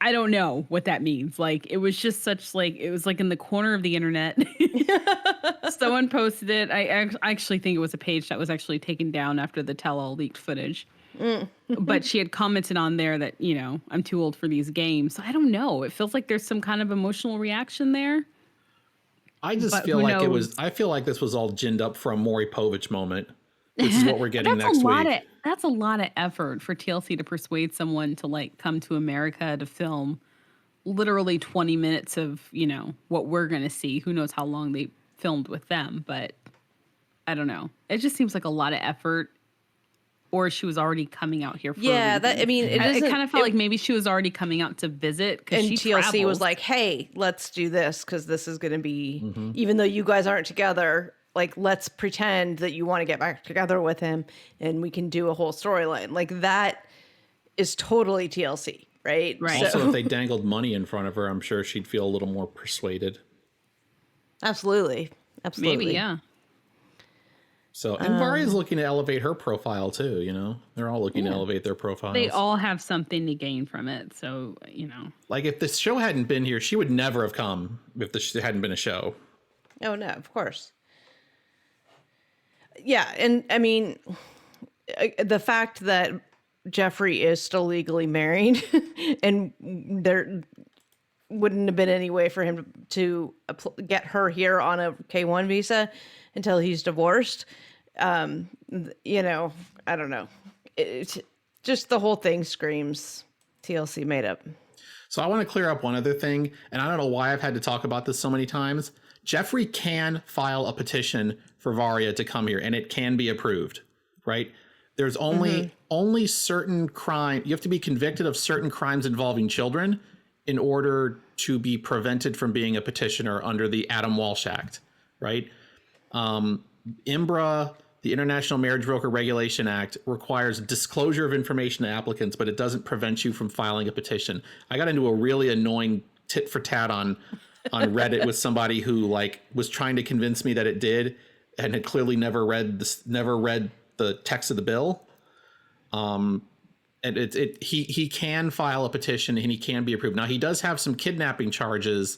I don't know what that means. Like, it was just such like, it was like in the corner of the internet. Someone posted it. I actually think it was a page that was actually taken down after the tell-all leaked footage. But she had commented on there that, I'm too old for these games. I don't know. It feels like there's some kind of emotional reaction there. I just feel like I feel like this was all ginned up for a Maury Povich moment. This is what we're getting next week. That's a lot of effort for TLC to persuade someone to like come to America to film literally 20 minutes of, what we're going to see. Who knows how long they filmed with them, but I don't know. It just seems like a lot of effort. Or she was already coming out here for it kind of felt like maybe she was already coming out to visit, and she TLC travels. was like, hey, let's do this because this is going to be, even though you guys aren't together, like, let's pretend that you want to get back together with him and we can do a whole storyline. Like, that is totally TLC, right? Right. Also, if they dangled money in front of her, I'm sure she'd feel a little more persuaded. Absolutely. Maybe, yeah. So, and Varya's looking to elevate her profile too, They're all looking to elevate their profiles. They all have something to gain from it, so, Like, if the show hadn't been here, she would never have come if there hadn't been a show. Oh, no, of course. Yeah. And I mean, the fact that Jeffrey is still legally married and there wouldn't have been any way for him to get her here on a K-1 visa until he's divorced. You know, I don't know. It's just the whole thing screams TLC made up. So I want to clear up one other thing, and I don't know why I've had to talk about this so many times. Jeffrey can file a petition for Varya to come here, and it can be approved, right? There's only certain crime. You have to be convicted of certain crimes involving children in order to be prevented from being a petitioner under the Adam Walsh Act, right? IMBRA, the International Marriage Broker Regulation Act, requires disclosure of information to applicants, but it doesn't prevent you from filing a petition. I got into a really annoying tit for tat on Reddit with somebody who like was trying to convince me that it did and had clearly never read the text of the bill. And he can file a petition and he can be approved. Now he does have some kidnapping charges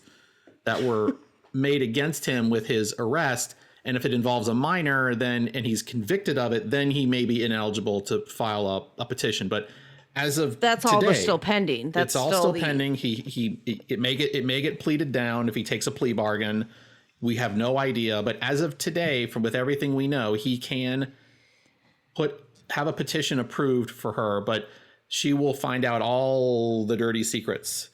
that were made against him with his arrest. And if it involves a minor, and he's convicted of it, then he may be ineligible to file a petition. But as of that's today, all still pending. It's all still pending. It may get pleaded down if he takes a plea bargain. We have no idea. But as of today, with everything we know, he can have a petition approved for her, but she will find out all the dirty secrets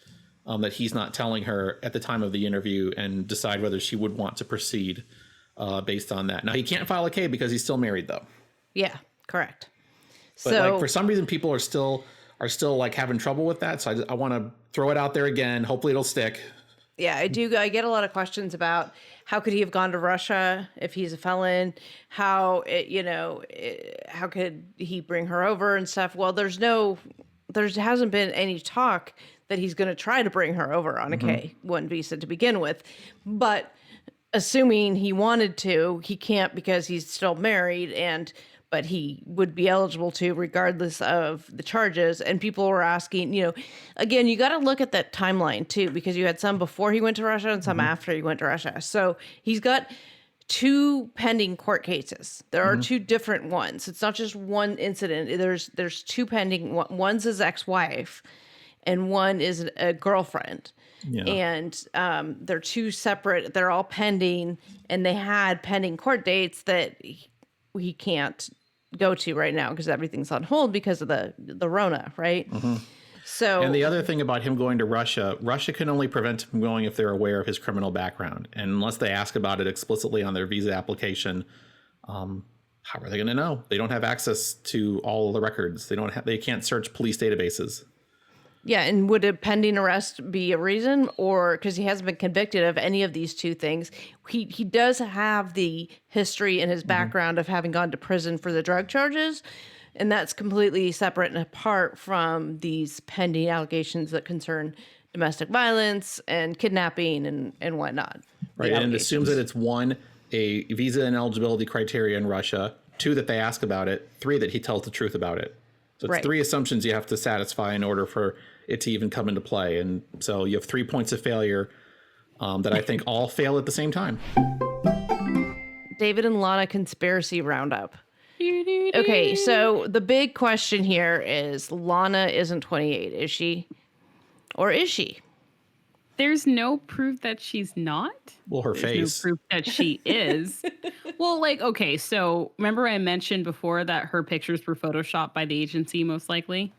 that he's not telling her at the time of the interview and decide whether she would want to proceed based on that. Now he can't file a K because he's still married though. Yeah, correct. But like for some reason people are still like having trouble with that. So I want to throw it out there again. Hopefully it'll stick. Yeah, I do. I get a lot of questions about how could he have gone to Russia if he's a felon? How could he bring her over and stuff? Well, there hasn't been any talk that he's going to try to bring her over on a K-1 visa to begin with. But assuming he wanted to, he can't because he's still married, but he would be eligible to regardless of the charges. And people were asking, again, you got to look at that timeline too, because you had some before he went to Russia and some after he went to Russia. So he's got 2 pending court cases. There are 2 different ones. It's not just one incident. There's 2 pending. One's his ex-wife and one is a girlfriend. Yeah. And they're 2 separate, they're all pending, and they had pending court dates that he can't go to right now because everything's on hold because of the Rona, right? So, and the other thing about him going to Russia can only prevent him from going if they're aware of his criminal background. And unless they ask about it explicitly on their visa application, how are they going to know? They don't have access to all of the records. They can't search police databases. Yeah, and would a pending arrest be a reason? Or because he hasn't been convicted of any of these 2 things, he does have the history in his background of having gone to prison for the drug charges, and that's completely separate and apart from these pending allegations that concern domestic violence and kidnapping and whatnot. Right, and it assumes that it's 1, a visa ineligibility criteria in Russia, 2, that they ask about it, 3, that he tells the truth about it. So it's 3 assumptions you have to satisfy in order for it to even come into play. And so you have 3 points of failure that I think all fail at the same time. David and Lana conspiracy roundup. Okay, so the big question here is Lana isn't 28, is she? Or is she? There's no proof that she's not. Well, her face. No proof that she is. Well, okay, so remember I mentioned before that her pictures were photoshopped by the agency, most likely?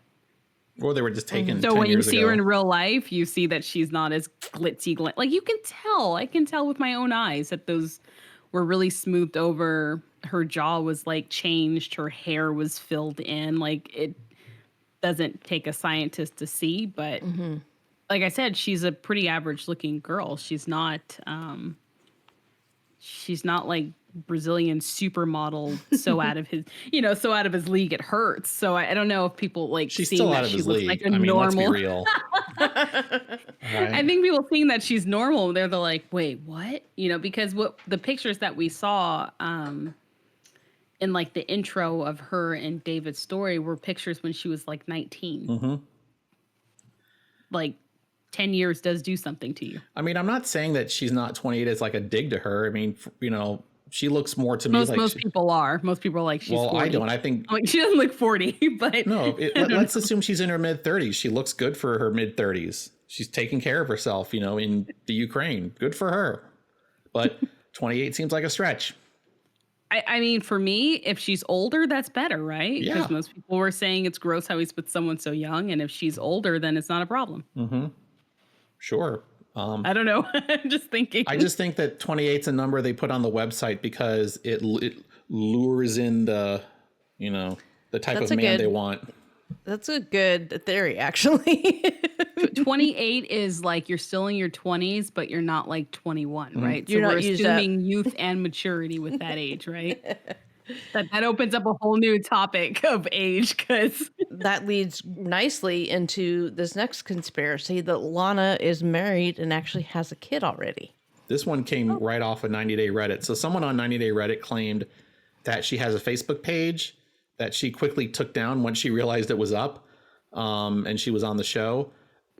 Or they were just taken 10 years ago. So when you see her in ago. real life, you see that she's not as glitzy. You can tell. I can tell with my own eyes that those were really smoothed over. Her jaw was changed. Her hair was filled in. It doesn't take a scientist to see, but... Like I said, she's a pretty average looking girl. She's not like Brazilian supermodel so out of his league it hurts. So I don't know if people she's seeing still that out of she his looks league. like a normal. Let's be normal. real. Right. I think people seeing that she's normal, they're like, wait, what? Because what the pictures that we saw in the intro of her and David's story were pictures when she was 19. 10 years does do something to you. I mean, I'm not saying that she's not 28 as like a dig to her. I mean, she looks more to me like most people are. Most people are like, she's 40. I don't. I think like, she doesn't look 40, but no. Let's assume she's in her mid 30s. She looks good for her mid 30s. She's taking care of herself, in the Ukraine. Good for her. But 28 seems like a stretch. I mean, for me, if she's older, that's better, right? Yeah. Because most people were saying it's gross how he's with someone so young, and if she's older, then it's not a problem. Mm-hmm. Sure. I don't know. I'm just thinking. I just think that 28's a number they put on the website because it lures in the type of man they want. That's a good theory, actually. 28 is like you're still in your 20s, but you're not like 21, right? You're so not we're used up. assuming youth and maturity with that age, right? That opens up a whole new topic of age, because that leads nicely into this next conspiracy that Lana is married and actually has a kid already. This one came right off of 90-Day Reddit. So someone on 90-Day Reddit claimed that she has a Facebook page that she quickly took down once she realized it was up, and she was on the show,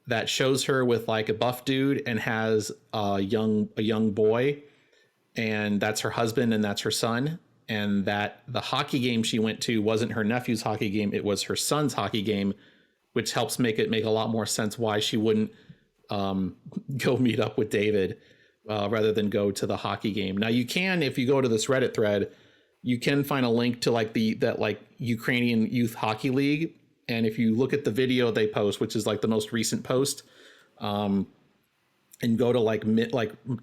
that shows her with like a buff dude and has a young boy, and that's her husband and that's her son, and that the hockey game she went to wasn't her nephew's hockey game, it was her son's hockey game, which helps make a lot more sense why she wouldn't go meet up with David rather than go to the hockey game. Now you can, if you go to this Reddit thread, you can find a link to like that Ukrainian youth hockey league. And if you look at the video they post, which is like the most recent post, and go to like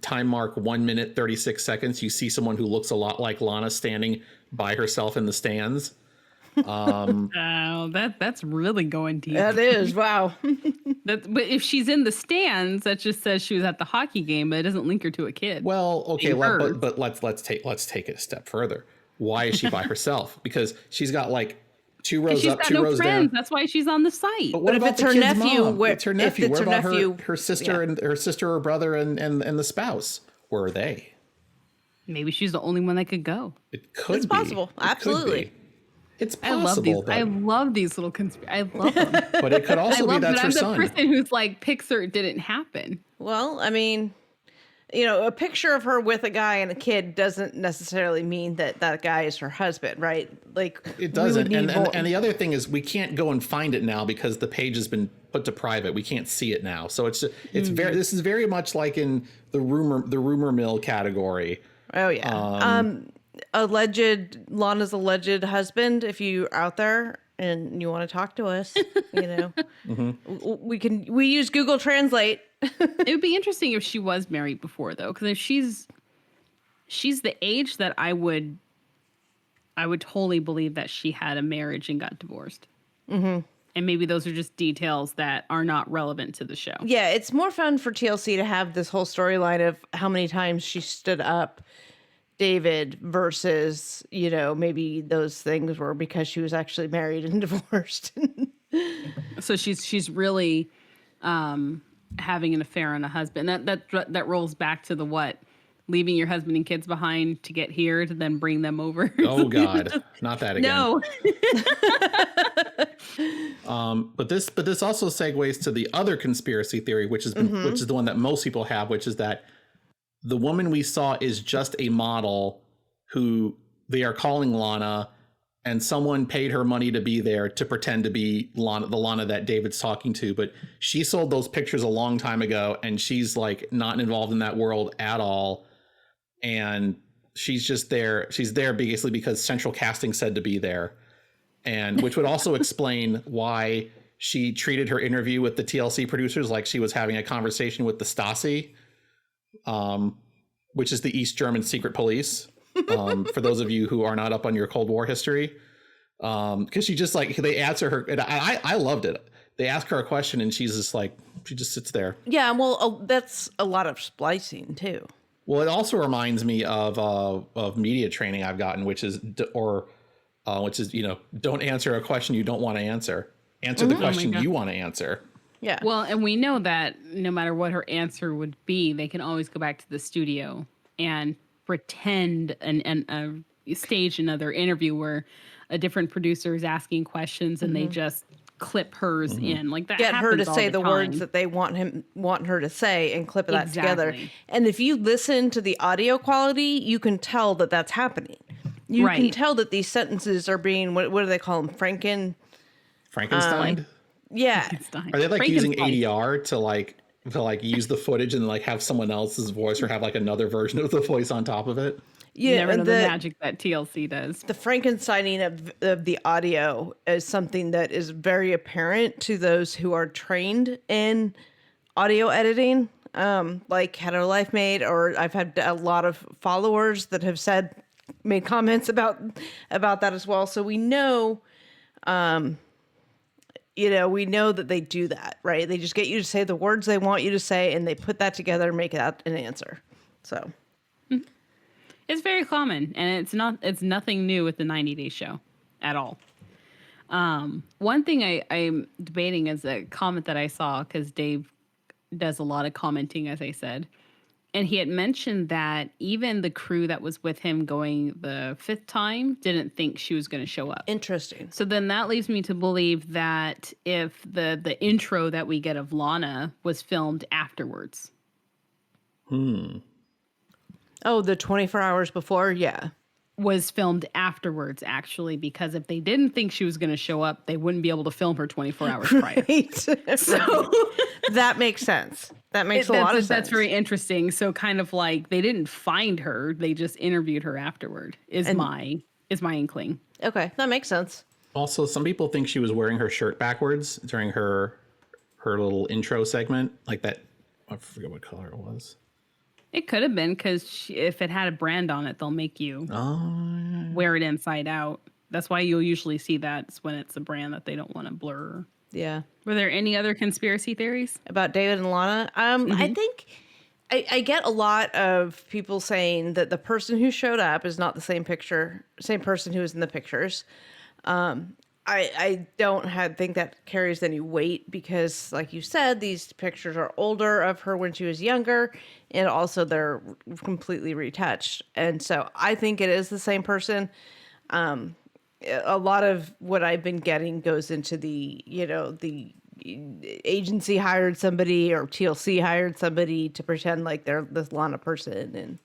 time mark 1 minute, 36 seconds, you see someone who looks a lot like Lana standing by herself in the stands. Oh, that's really going deep. That is, wow. But if she's in the stands, that just says she was at the hockey game, but it doesn't link her to a kid. Well, okay, but let's take it a step further. Why is she by herself? Because she's got like 2 rows up, 2 rows friends. down. That's why she's on the site. But what if about it's the her kid's nephew, mom? It's her nephew. if it's Where her about nephew, her sister and her sister or brother and the spouse? Where are they? Maybe she's the only one that could go. It could It's be. possible. It could Absolutely. be. It's possible. I love these little I love them. But it could also be that's her I'm son. the person who's like, Pixar didn't happen. Well, I mean, a picture of her with a guy and a kid doesn't necessarily mean that guy is her husband, right? Like, It doesn't. And the other thing is we can't go and find it now because the page has been put to private. We can't see it now. So it's this is very much like in the rumor mill category. Oh yeah. Lana's alleged husband, if you're out there and you want to talk to us, we use Google Translate. It would be interesting if she was married before, though, because if she's the age that I would totally believe that she had a marriage and got divorced. Mm-hmm. And maybe those are just details that are not relevant to the show. Yeah, it's more fun for TLC to have this whole storyline of how many times she stood up David versus, maybe those things were because she was actually married and divorced. So she's really having an affair on a husband. That rolls back to the leaving your husband and kids behind to get here to then bring them over. Oh God, not that again. No. But this also segues to the other conspiracy theory, which is the one that most people have, which is that the woman we saw is just a model who they are calling Lana, and someone paid her money to be there to pretend to be Lana, the Lana that David's talking to. But she sold those pictures a long time ago, and she's like not involved in that world at all. And she's just there. She's there basically because Central Casting said to be there, and which would also explain why she treated her interview with the TLC producers like she was having a conversation with the Stasi. Which is the East German secret police, for those of you who are not up on your Cold War history. Because she just they answer her, and I loved it. They ask her a question and she's just she just sits there. Yeah, well, that's a lot of splicing too. Well, it also reminds me of media training I've gotten, which is don't answer a question you don't want to answer. Answer the question you want to answer. Yeah. Well, and we know that no matter what her answer would be, they can always go back to the studio and pretend and stage another interview where a different producer is asking questions and they just clip hers in. Like that Get her to happens all say the time. words that they want her to say and clip that together. Exactly. And if you listen to the audio quality, you can tell that that's happening. You can Right. tell that these sentences are being, what do they call them? Frankenstein? Yeah. Are they like using Frankenstein. ADR to use the footage and like have someone else's voice or have like another version of the voice on top of it? You Yeah. never know and the magic that TLC does. the Frankensteining of the audio is something that is very apparent to those who are trained in audio editing, like Hello Life Made, or I've had a lot of followers that have made comments about that as well. So we know, we know that they do that, right? They just get you to say the words they want you to say, and they put that together and make it out an answer. So. It's very common, and it's nothing new with the 90 Day Show at all. One thing I'm debating is a comment that I saw, because Dave does a lot of commenting, as I said. And he had mentioned that even the crew that was with him going the 5th time didn't think she was going to show up. Interesting. So then that leads me to believe that if the intro that we get of Lana was filmed afterwards. Oh, the 24 hours before? Yeah. Was filmed afterwards, actually, because if they didn't think she was going to show up, they wouldn't be able to film her 24 hours prior. Right. So That makes sense. That makes a lot of sense. That's very interesting. So kind of like they didn't find her; they just interviewed her afterward. Is my inkling. Okay, that makes sense. Also, some people think she was wearing her shirt backwards during her little intro segment, like that. I forget what color it was. It could have been because if it had a brand on it, they'll make you wear it inside out. That's why you'll usually see that when it's a brand that they don't want to blur. Yeah. Were there any other conspiracy theories? About David and Lana? I think I get a lot of people saying that the person who showed up is not the same person who was in the pictures. I don't think that carries any weight because, like you said, these pictures are older of her when she was younger, and also they're completely retouched. And so I think it is the same person. A lot of what I've been getting goes into the agency hired somebody or TLC hired somebody to pretend like they're this Lana person. And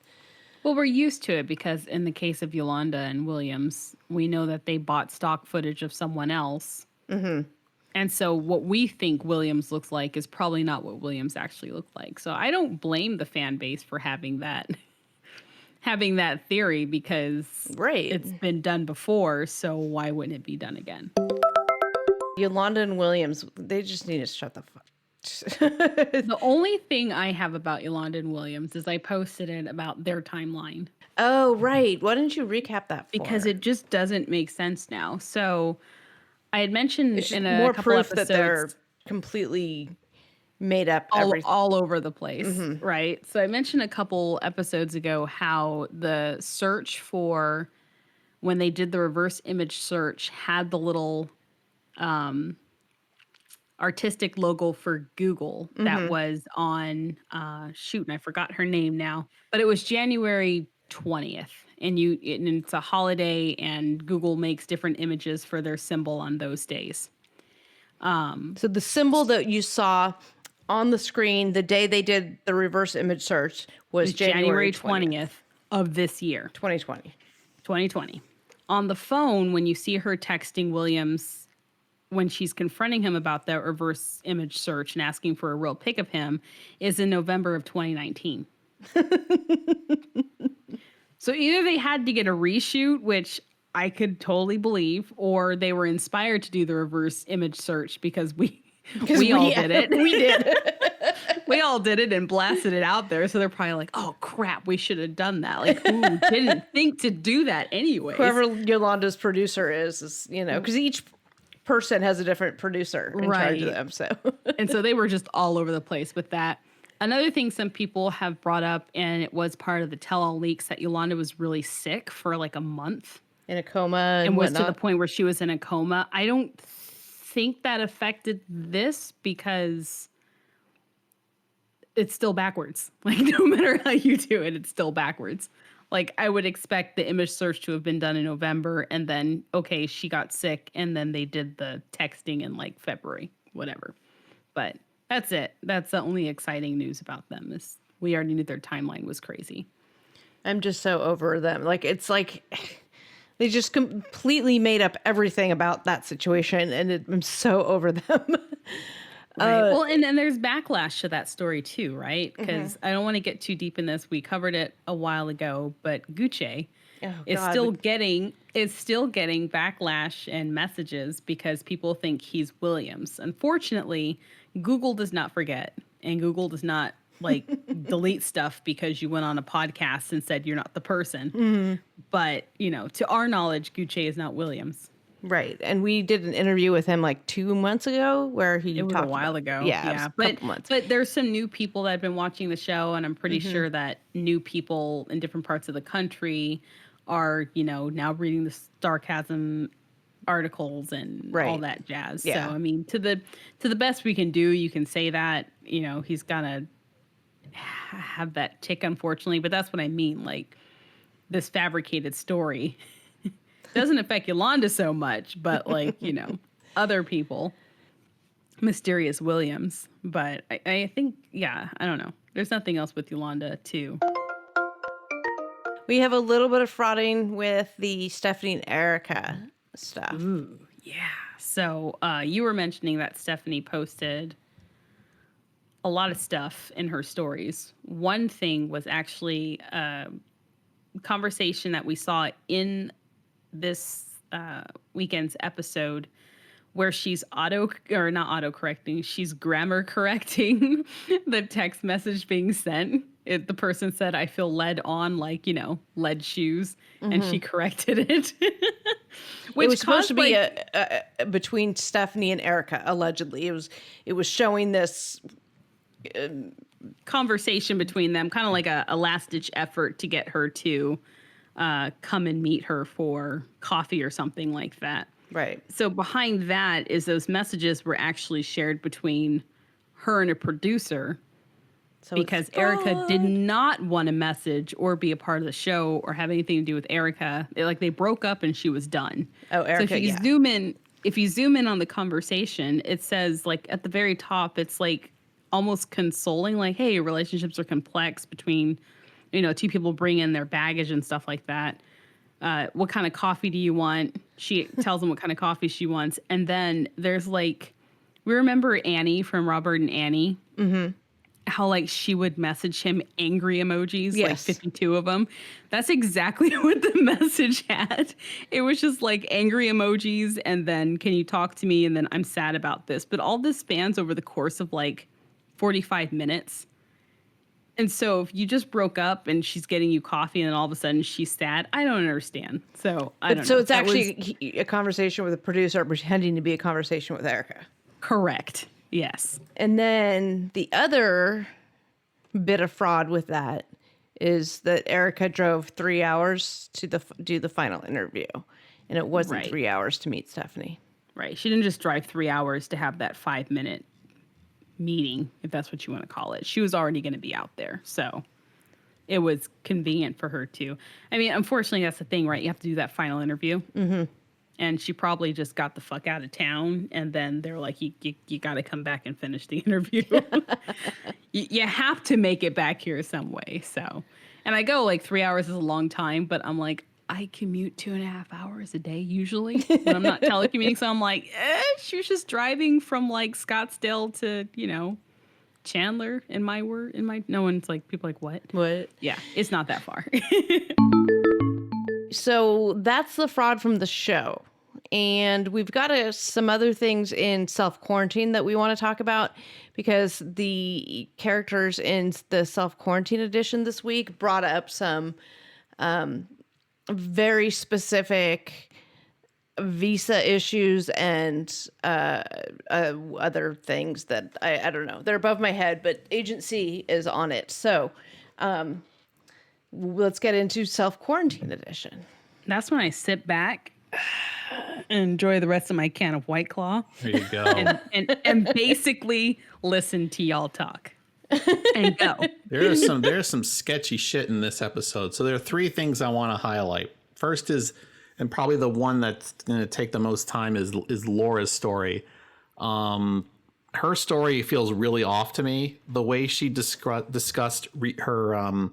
well, we're used to it because in the case of Yolanda and Williams, we know that they bought stock footage of someone else. Mm-hmm. And so what we think Williams looks like is probably not what Williams actually looked like. So I don't blame the fan base for having that theory because it's been done before. So why wouldn't it be done again? Yolanda and Williams, they just need to shut the fuck. The only thing I have about Yolanda and Williams is I posted it about their timeline. Oh, right. Why didn't you recap that for Because her? it just doesn't make sense now. So I had mentioned It's in a more couple proof episodes that they're completely made up all over the place, right? So I mentioned a couple episodes ago how the search for when they did the reverse image search had the little artistic logo for Google that was on and I forgot her name now, but it was January 20th, and it's a holiday, and Google makes different images for their symbol on those days. So the symbol that you saw on the screen the day they did the reverse image search was January 20th of this year, 2020. On the phone, when you see her texting Williams when she's confronting him about that reverse image search and asking for a real pic of him, is in November of 2019. So either they had to get a reshoot, which I could totally believe, or they were inspired to do the reverse image search because we all did it. We did. We all did it and blasted it out there. So they're probably like, oh, crap, we should have done that. Like, who didn't think to do that anyway? Whoever Yolanda's producer is, because each person has a different producer in charge of them. So, and so they were just all over the place with that. Another thing some people have brought up, and it was part of the tell-all leaks, that Yolanda was really sick for like a month. In a coma and was whatnot. To the point where she was in a coma. I don't think that affected this because it's still backwards. Like, no matter how you do it, it's still backwards. Like, I would expect the image search to have been done in November, and then, okay, she got sick, and then they did the texting in, like, February, whatever. But that's it. That's the only exciting news about them, is we already knew their timeline was crazy. I'm just so over them. Like, it's like they just completely made up everything about that situation, and I'm so over them. Right. Well, and then there's backlash to that story too, right? Because I don't want to get too deep in this. We covered it a while ago, but Gucci is still getting backlash and messages because people think he's Williams. Unfortunately, Google does not forget, and Google does not like delete stuff because you went on a podcast and said you're not the person. But, you know, to our knowledge, Gucci is not Williams. Right. And we did an interview with him like 2 months ago where he It was talked a while ago. Yeah. But there's some new people that have been watching the show, and I'm pretty sure that new people in different parts of the country are, you know, now reading the sarcasm articles and all that jazz. Yeah. So I mean, to the best we can do, you can say that, you know, he's gonna have that tick, unfortunately. But that's what I mean. Like, this fabricated story doesn't affect Yolanda so much, but like, you know, other people, Mysterious Williams. But I think, yeah, I don't know. There's nothing else with Yolanda too. We have a little bit of frauding with the Stephanie and Erica stuff. Ooh, yeah. So you were mentioning that Stephanie posted a lot of stuff in her stories. One thing was actually a conversation that we saw in this weekend's episode where she's not auto-correcting, she's grammar correcting the text message being sent. The person said, I feel led on, like, you know, lead shoes, and she corrected it. Which it was supposed to be between Stephanie and Erica, allegedly. It was showing this conversation between them, kind of like a last-ditch effort to get her to come and meet her for coffee or something like that. Right. So behind that is those messages were actually shared between her and a producer, so because Erica did not want to message or be a part of the show or have anything to do with Erica. They broke up and she was done. Oh, Erica, so if you zoom in on the conversation, it says, like, at the very top, it's like almost consoling, like, hey, relationships are complex between, you know, two people bring in their baggage and stuff like that. What kind of coffee do you want? She tells them what kind of coffee she wants. And then there's like, we remember Annie from Robert and Annie. Mm-hmm. How like she would message him angry emojis, like 52 of them. That's exactly what the message had. It was just like angry emojis, and then can you talk to me? And then I'm sad about this. But all this spans over the course of like 45 minutes. And so if you just broke up and she's getting you coffee and then all of a sudden she's sad, I don't understand. So I don't know. So it's actually a conversation with a producer pretending to be a conversation with Erica. Correct. Yes. And then the other bit of fraud with that is that Erica drove 3 hours to do the final interview. And it wasn't 3 hours to meet Stephanie. Right. She didn't just drive 3 hours to have that 5-minute meeting, if that's what you want to call it. She was already going to be out there. So it was convenient for her to. I mean, unfortunately, that's the thing, right? You have to do that final interview. Mm-hmm. And she probably just got the fuck out of town. And then they're like, you got to come back and finish the interview. you have to make it back here some way. So, and I go like 3 hours is a long time, but I'm like, I commute 2.5 hours a day usually when I'm not telecommuting. So I'm like, she was just driving from like Scottsdale to, you know, Chandler no one's like, people are like, what? What? Yeah, it's not that far. So that's the fraud from the show. And we've got some other things in self-quarantine that we want to talk about, because the characters in the self-quarantine edition this week brought up some very specific visa issues and other things that I don't know. They're above my head, but Agency is on it. So let's get into self-quarantine edition. That's when I sit back and enjoy the rest of my can of White Claw. There you go. And basically listen to y'all talk. and go. There's some sketchy shit in this episode. So there are three things I want to highlight. First is, and probably the one that's going to take the most time, is Laura's story. Her story feels really off to me. The way she discussed her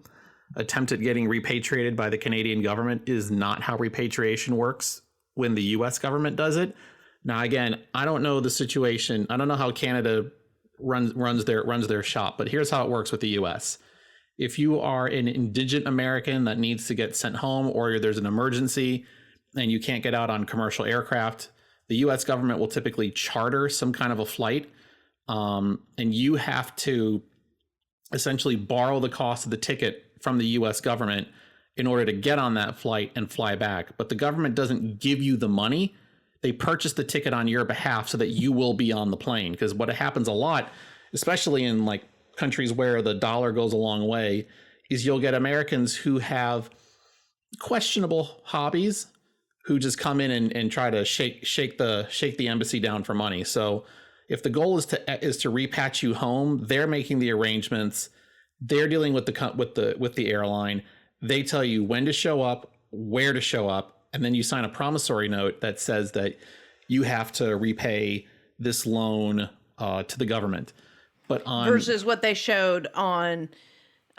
attempt at getting repatriated by the Canadian government is not how repatriation works when the U.S. government does it. Now, again, I don't know the situation. I don't know how Canada runs their shop, but here's how it works with the U.S. If you are an indigent American that needs to get sent home, or there's an emergency and you can't get out on commercial aircraft, the U.S. government will typically charter some kind of a flight, and you have to essentially borrow the cost of the ticket from the U.S. government in order to get on that flight and fly back. But the government doesn't give you the money. They purchase the ticket on your behalf so that you will be on the plane. Because what happens a lot, especially in like countries where the dollar goes a long way, is you'll get Americans who have questionable hobbies who just come in and try to shake the embassy down for money. So if the goal is to repatriate you home, they're making the arrangements. They're dealing with the airline. They tell you when to show up, where to show up, and then you sign a promissory note that says that you have to repay this loan to the government. But versus what they showed on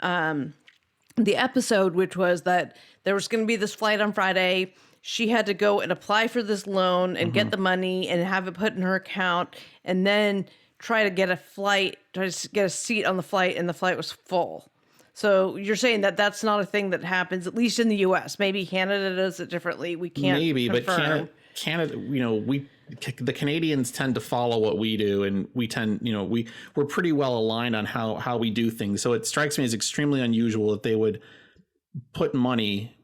the episode, which was that there was going to be this flight on Friday. She had to go and apply for this loan and get the money and have it put in her account, and then try to get a seat on the flight, and the flight was full. So you're saying that that's not a thing that happens, at least in the U.S. Maybe Canada does it differently. We can't confirm. But Canada, the Canadians tend to follow what we do, and we're pretty well aligned on how we do things. So it strikes me as extremely unusual that they would put money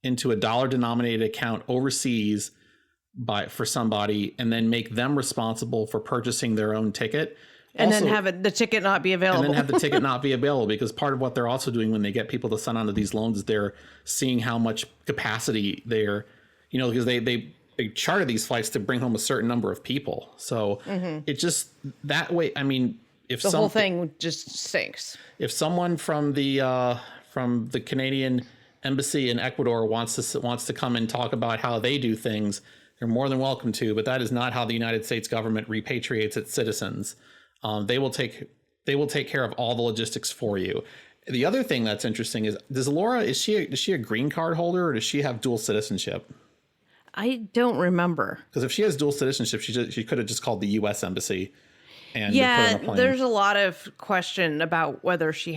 into a dollar-denominated account overseas for somebody, and then make them responsible for purchasing their own ticket. And also, then have the ticket not be available. And then have the ticket not be available, because part of what they're also doing when they get people to sign onto these loans is they're seeing how much capacity they're, because they charter these flights to bring home a certain number of people. So it just, that way, I mean, if the whole thing just stinks. If someone from the Canadian embassy in Ecuador wants to come and talk about how they do things, they're more than welcome to, but that is not how the United States government repatriates its citizens. They will take care of all the logistics for you. The other thing that's interesting is, does Laura, is she a green card holder, or does she have dual citizenship? I don't remember. Because if she has dual citizenship, she could have just called the U.S. embassy and put on a plane. There's a lot of question about whether she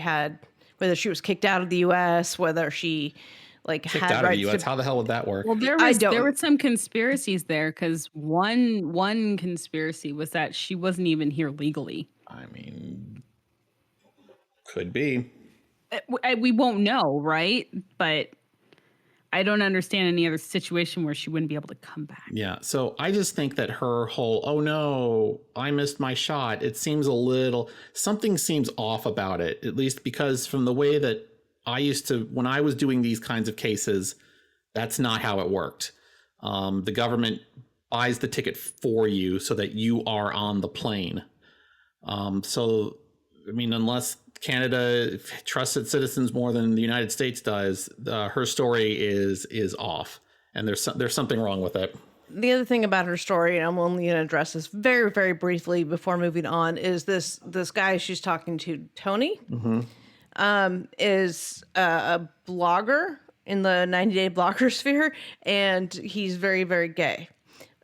was kicked out of the U.S., whether she kicked out of the U.S. How the hell would that work? Well, there were some conspiracies there, because one conspiracy was that she wasn't even here legally. I mean, could be. We won't know, right? But I don't understand any other situation where she wouldn't be able to come back. Yeah. So I just think that her whole, oh no, I missed my shot, it seems something seems off about it, at least because from the way that when I was doing these kinds of cases, that's not how it worked. The government buys the ticket for you so that you are on the plane. So, I mean, unless Canada trusts its citizens more than the United States does, her story is off, and there's something wrong with it. The other thing about her story, and I'm only going to address this very, very briefly before moving on, is this guy she's talking to, Tony, is a blogger in the 90-day blogger sphere, and he's very, very gay,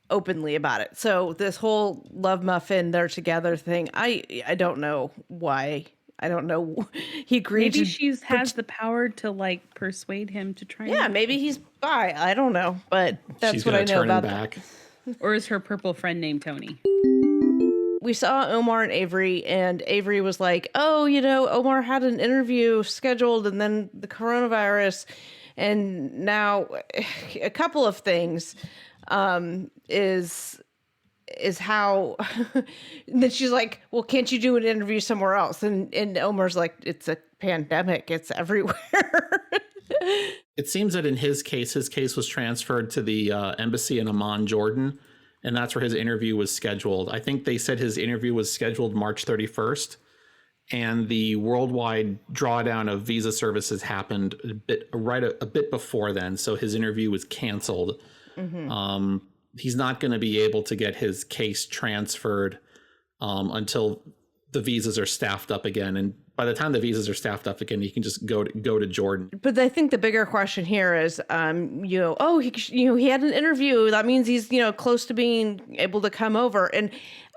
openly about it. So this whole love muffin, they're together thing, I don't know why. I don't know. He agreed. Maybe she has the power to persuade him to try. Yeah, maybe he's bi. I don't know, but that's what I know about back. Or is her purple friend named Tony? We saw Omar and Avery, and Avery was like, oh, Omar had an interview scheduled, and then the coronavirus, and now a couple of things is how then she's like, well, can't you do an interview somewhere else? And Omar's like, it's a pandemic, it's everywhere. It seems that in his case was transferred to the embassy in Amman, Jordan, and that's where his interview was scheduled. I think they said his interview was scheduled March 31st, and the worldwide drawdown of visa services happened a bit before then. So his interview was canceled. He's not going to be able to get his case transferred until the visas are staffed up again. And by the time the visas are staffed up again, he can just go to Jordan. But I think the bigger question here is, he had an interview. That means he's, close to being able to come over. And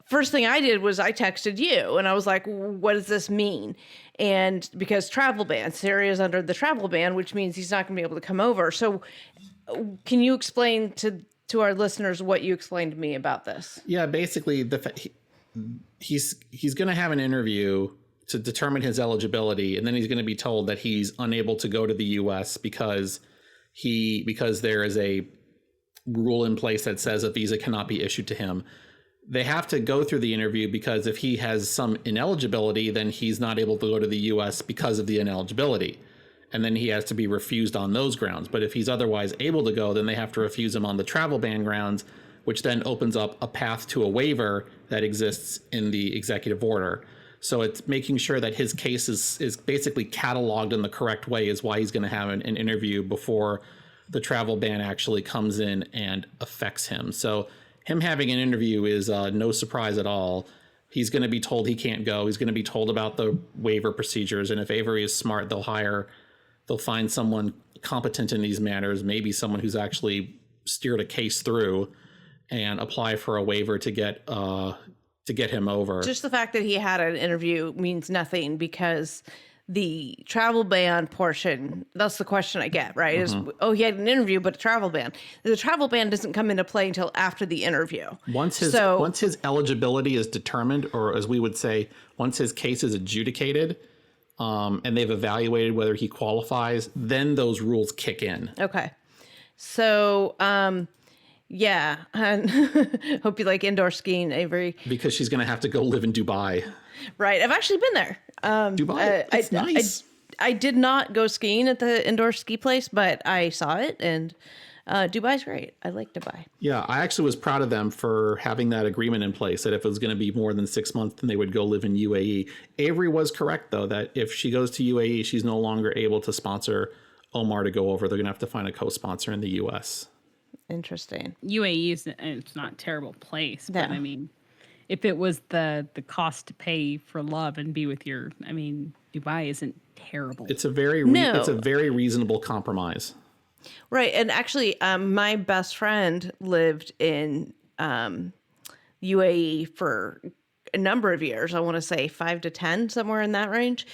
first thing I did was I texted you and I was like, what does this mean? And because travel ban, Syria's under the travel ban, which means he's not going to be able to come over. So can you explain to our listeners what you explained to me about this? Yeah, basically he's going to have an interview to determine his eligibility, and then he's going to be told that he's unable to go to the U.S. because there is a rule in place that says a visa cannot be issued to him. They have to go through the interview because if he has some ineligibility, then he's not able to go to the U.S. because of the ineligibility. And then he has to be refused on those grounds. But if he's otherwise able to go, then they have to refuse him on the travel ban grounds, which then opens up a path to a waiver that exists in the executive order. So it's making sure that his case is basically cataloged in the correct way is why he's going to have an interview before the travel ban actually comes in and affects him. So him having an interview is no surprise at all. He's going to be told he can't go. He's going to be told about the waiver procedures. And if Avery is smart, they'll find someone competent in these matters, maybe someone who's actually steered a case through, and apply for a waiver to get him over. Just the fact that he had an interview means nothing because the travel ban portion, that's the question I get, right? Is, he had an interview, but a travel ban. The travel ban doesn't come into play until after the interview. Once his eligibility is determined, or as we would say, once his case is adjudicated, and they've evaluated whether he qualifies, then those rules kick in. Okay. So, yeah. Hope you like indoor skiing, Avery. Because she's going to have to go live in Dubai. Right. I've actually been there. Dubai? It's nice. I did not go skiing at the indoor ski place, but I saw it, and Dubai's great. I like Dubai. Yeah, I actually was proud of them for having that agreement in place that if it was going to be more than 6 months, then they would go live in UAE. Avery was correct, though, that if she goes to UAE, she's no longer able to sponsor Omar to go over. They're going to have to find a co-sponsor in the U.S. Interesting. UAE it's not a terrible place, but I mean, if it was the cost to pay for love and be with Dubai isn't terrible. It's a very reasonable compromise. Right. And actually, my best friend lived in UAE for a number of years. I want to say 5 to 10, somewhere in that range.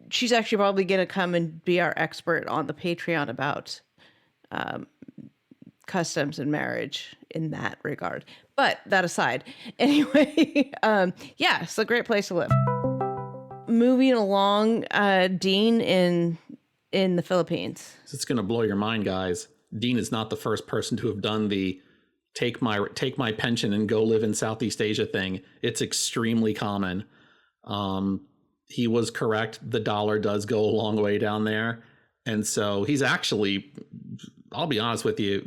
She's actually probably going to come and be our expert on the Patreon about customs and marriage in that regard. But that aside, anyway, yeah, it's a great place to live. Moving along, Dean in the Philippines. It's going to blow your mind, guys. Dean is not the first person to have done the take my pension and go live in Southeast Asia thing. It's extremely common. He was correct. The dollar does go a long way down there. And so he's actually, I'll be honest with you,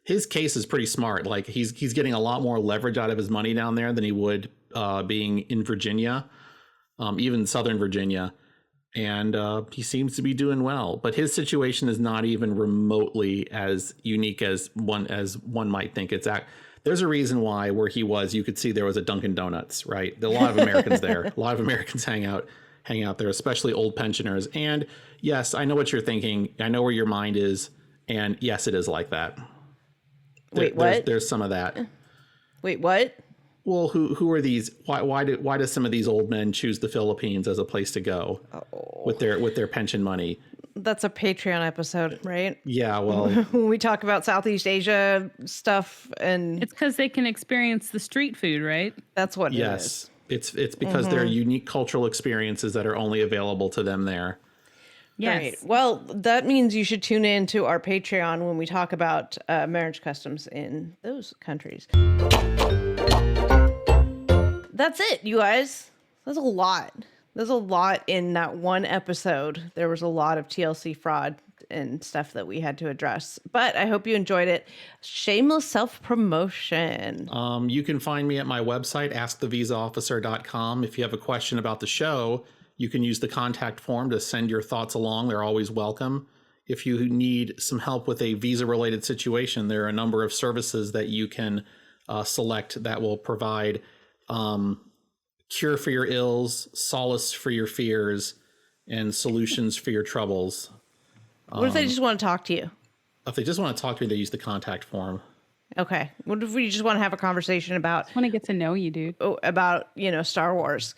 his case is pretty smart. Like he's getting a lot more leverage out of his money down there than he would being in Virginia, even Southern Virginia. And he seems to be doing well. But his situation is not even remotely as unique as one might think. There's a reason why where he was, you could see there was a Dunkin' Donuts, right? There are a lot of Americans there. A lot of Americans hang out there, especially old pensioners. And yes, I know what you're thinking. I know where your mind is. And yes, it is like that. Wait, what? There's some of that. Wait, what? Well, who are these? Why do some of these old men choose the Philippines as a place to go with their pension money? That's a Patreon episode, right? Yeah, well, when we talk about Southeast Asia stuff, and it's because they can experience the street food, right? That's what. Yes, it's because they're unique cultural experiences that are only available to them there. Yes. Right. Well, that means you should tune in to our Patreon when we talk about marriage customs in those countries. That's it, you guys. That's a lot. There's a lot in that one episode. There was a lot of TLC fraud. and stuff that we had to address. But I hope you enjoyed it. Shameless self-promotion. You can find me at my website, askthevisaofficer.com. If you have a question about the show, you can use the contact form to send your thoughts along. They're always welcome. If you need some help with a visa-related situation, there are a number of services that you can select that will provide cure for your ills, solace for your fears, and solutions for your troubles. What if they just want to talk to you? If they just want to talk to me, they use the contact form. Okay. What if we just want to have a conversation about I want to get to know you, dude. Star Wars?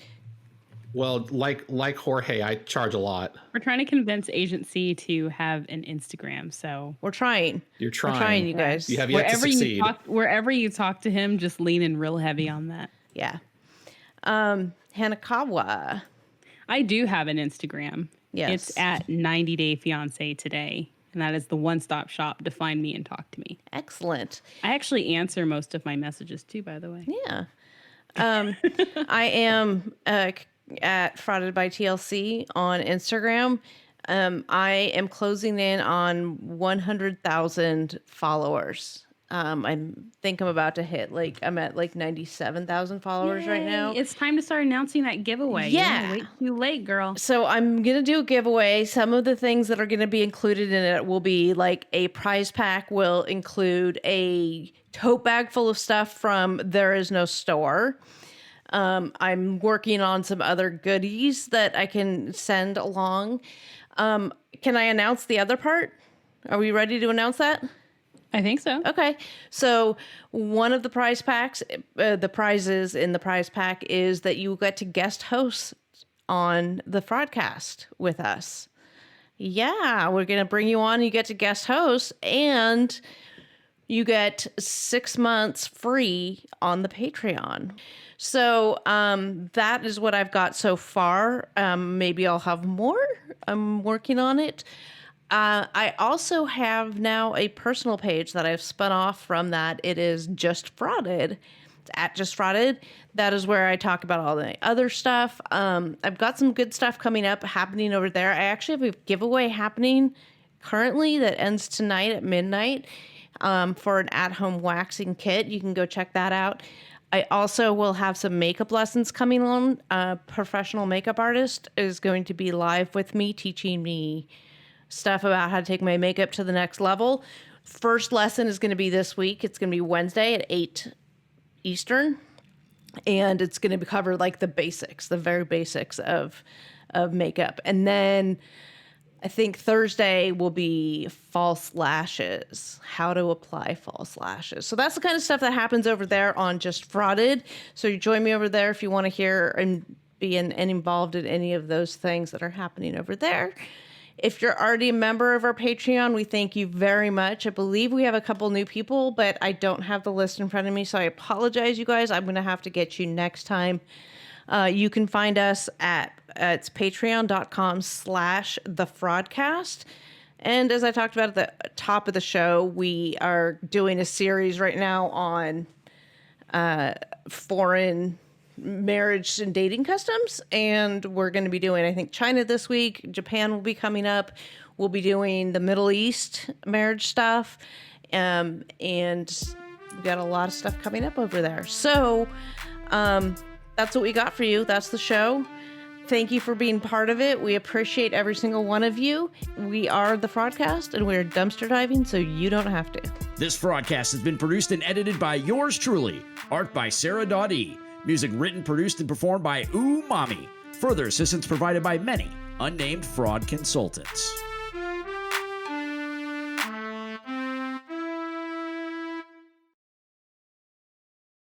Well, like Jorge, I charge a lot. We're trying to convince Agency to have an Instagram, so We're trying. You're trying. We're trying, you guys. You have yet to succeed. Wherever you talk to him, just lean in real heavy on that. Yeah. Hanakawa. I do have an Instagram. Yes. It's at 90 Day Fiance today. And that is the one-stop shop to find me and talk to me. Excellent. I actually answer most of my messages too, by the way. Yeah. I am at Frauded by TLC on Instagram. I am closing in on 100,000 followers. I think I'm about to hit I'm at 97,000 followers right now. It's time to start announcing that giveaway. Yeah. Wait too late, girl. So I'm going to do a giveaway. Some of the things that are going to be included in it will be a prize pack will include a tote bag full of stuff from There Is No Store. I'm working on some other goodies that I can send along. Can I announce the other part? Are we ready to announce that? I think so. Okay. So one of the prize packs, the prizes in the prize pack is that you get to guest host on the Fraudcast with us. Yeah, we're going to bring you on. You get to guest host and you get 6 months free on the Patreon. So that is what I've got so far. Maybe I'll have more. I'm working on it. I also have now a personal page that I've spun off from that. It is Just Frauded. It's at Just Frauded. That is where I talk about all the other stuff. I've got some good stuff happening over there. I actually have a giveaway happening currently that ends tonight at midnight for an at-home waxing kit. You can go check that out. I also will have some makeup lessons coming on. A professional makeup artist is going to be live with me, teaching me stuff about how to take my makeup to the next level. First lesson is going to be this week. It's going to be Wednesday at 8 Eastern. And it's going to cover the basics, the very basics of makeup. And then I think Thursday will be false lashes, how to apply false lashes. So that's the kind of stuff that happens over there on Just Frauded. So you join me over there if you want to hear and be involved in any of those things that are happening over there. If you're already a member of our Patreon, we thank you very much. I believe we have a couple new people, but I don't have the list in front of me, so I apologize, you guys. I'm going to have to get you next time. You can find us it's patreon.com/thefraudcast. And as I talked about at the top of the show, we are doing a series right now on foreign marriage and dating customs, and we're going to be doing, I think, China this week. Japan will be coming up. We'll be doing the Middle East marriage stuff, and we've got a lot of stuff coming up over there. So that's what we got for you. That's the show. Thank you for being part of it. We appreciate every single one of you. We are the Fraudcast, and we're dumpster diving so you don't have to. This Fraudcast has been produced and edited by yours truly. Art by Sarah Dawdy. Music written, produced, and performed by Umami. Further assistance provided by many unnamed fraud consultants.